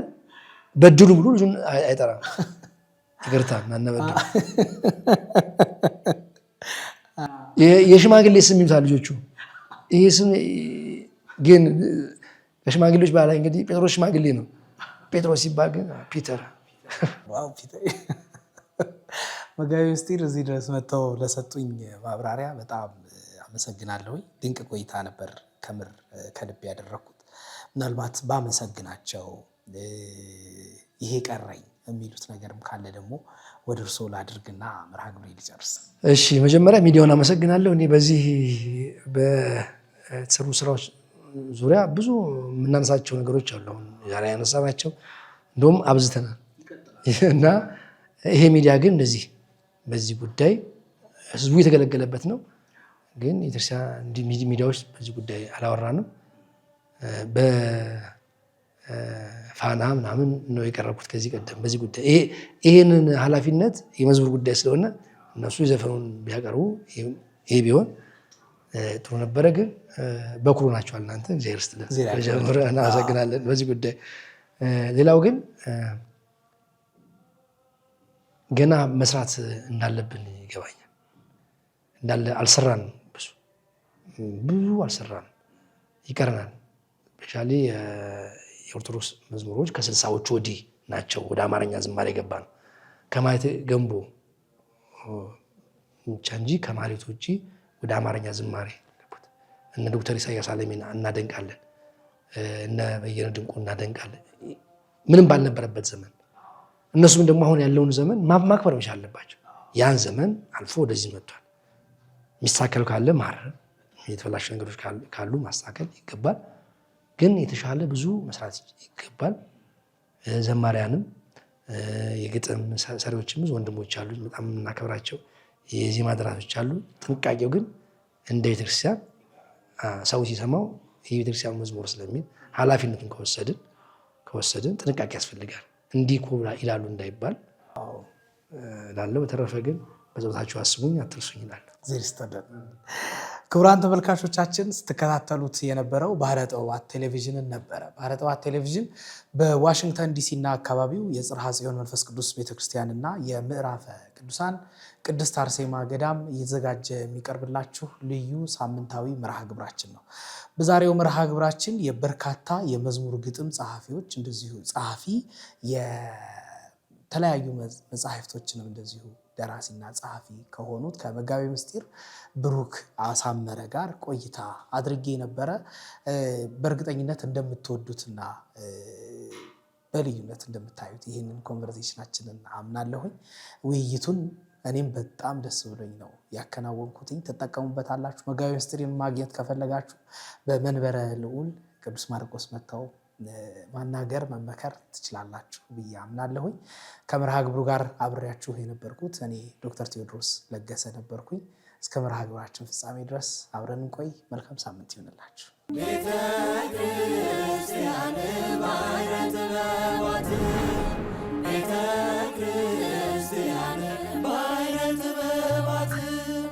በድሉ ብሎ ልጁን አይጠራም። ይቅርታ እናነበድ የሽማግሌ ስም ይሉታል ልጆቹ። ይሄ ስም ግን ከሽማግሌዎች በኋላ እንግዲህ ጴጥሮስ ሽማግሌ ነው። ጴጥሮስ ሲባል ግን ፒተር። መጋቢ ምስጢር እዚህ ድረስ መጥተው ለሰጡኝ ማብራሪያ በጣም አመሰግናለሁ። ድንቅ ቆይታ ነበር ከምር ከልብ ያደረኩት። ምናልባት ባመሰግናቸው ይሄ ቀረኝ የሚሉት ነገርም ካለ ደግሞ ወደ እርስዎ ላድርግና መርሃ ግብሬ ሊጨርስ። እሺ፣ መጀመሪያ ሚዲያውን አመሰግናለሁ። እኔ በዚህ በተሰሩ ስራዎች ዙሪያ ብዙ የምናነሳቸው ነገሮች አሉ። አሁን ዛሬ ያነሳናቸው እንደውም አብዝተናል እና ይሄ ሚዲያ ግን እንደዚህ በዚህ ጉዳይ ህዝቡ የተገለገለበት ነው። ግን የቤተክርስቲያን ሚዲያዎች በዚህ ጉዳይ አላወራንም። በፋና ምናምን ነው የቀረብኩት ከዚህ ቀደም በዚህ ጉዳይ። ይሄንን ኃላፊነት የመዝሙር ጉዳይ ስለሆነ እነሱ የዘፈኑን ቢያቀርቡ ይሄ ቢሆን ጥሩ ነበረ። ግን በኩሩ ናቸዋል እናንተ እግዚአብሔር ይስጥልን ጀምረ እናመሰግናለን በዚህ ጉዳይ። ሌላው ግን ገና መስራት እንዳለብን ይገባኛል። እንዳለ አልሰራን ብዙ አልሰራን ይቀርናል። ስፔሻሊ የኦርቶዶክስ መዝሙሮች ከ60ዎቹ ወዲህ ናቸው ወደ አማርኛ ዝማሬ ገባ ነው። ከማለት ገንቦ እንጂ ከማለት ውጪ ወደ አማርኛ ዝማሬ እነ ዶክተር ኢሳያስ አለሚና እናደንቃለን፣ እነ በየነ ድንቁ እናደንቃለን። ምንም ባልነበረበት ዘመን እነሱም ደግሞ አሁን ያለውን ዘመን ማክበር መቻል አለባቸው። ያን ዘመን አልፎ ወደዚህ መጥቷል። የሚስተካከል ካለ ማረም፣ የተበላሹ ነገሮች ካሉ ማስተካከል ይገባል። ግን የተሻለ ብዙ መስራት ይገባል። ዘማሪያንም የግጥም ሰሪዎችም ብዙ ወንድሞች አሉ፣ በጣም እናከብራቸው የዜማ ደራሲዎች አሉ። ጥንቃቄው ግን እንደ ቤተክርስቲያን ሰው ሲሰማው የቤተክርስቲያን መዝሙር ስለሚል ኃላፊነቱን ከወሰድን ጥንቃቄ ያስፈልጋል። እንዲህ እኮ ይላሉ እንዳይባል ላለው። በተረፈ ግን በጸሎታችሁ አስቡኝ አትርሱኝ ይላል። ክቡራን ተመልካቾቻችን ስትከታተሉት የነበረው ባህረ ጥበባት ቴሌቪዥንን ነበረ። ባህረ ጥበባት ቴሌቪዥን በዋሽንግተን ዲሲና አካባቢው የጽርሐ ጽዮን መንፈስ ቅዱስ ቤተክርስቲያንና የምዕራፈ ቅዱሳን ቅድስት አርሴማ ገዳም እየተዘጋጀ የሚቀርብላችሁ ልዩ ሳምንታዊ መርሃ ግብራችን ነው። በዛሬው መርሃ ግብራችን የበርካታ የመዝሙር ግጥም ጸሐፊዎች እንደዚሁ ጸሐፊ የተለያዩ መጻሕፍቶችንም እንደዚሁ ደራሲና ጸሐፊ ከሆኑት ከመጋቤ ምስጢር ብሩክ አሳመረ ጋር ቆይታ አድርጌ ነበረ። በእርግጠኝነት እንደምትወዱትና በልዩነት እንደምታዩት ይህንን ኮንቨርሴሽናችንን አምናለሁኝ። ውይይቱን እኔም በጣም ደስ ብሎኝ ነው ያከናወንኩትኝ። ተጠቀሙበታላችሁ። መጋቤ ምስጢርን ማግኘት ከፈለጋችሁ በመንበረ ልዑል ቅዱስ ማርቆስ መጥተው ማናገር መመከር ትችላላችሁ ብዬ አምናለሁኝ። ከመርሃ ግብሩ ጋር አብሬያችሁ የነበርኩት እኔ ዶክተር ቴዎድሮስ ለገሰ ነበርኩኝ። እስከ መርሃ ግብራችን ፍጻሜ ድረስ አብረን እንቆይ። መልካም ሳምንት ይሁንላችሁ። ቤተ ክርስቲያን ባህረ ጥበባት ቤተ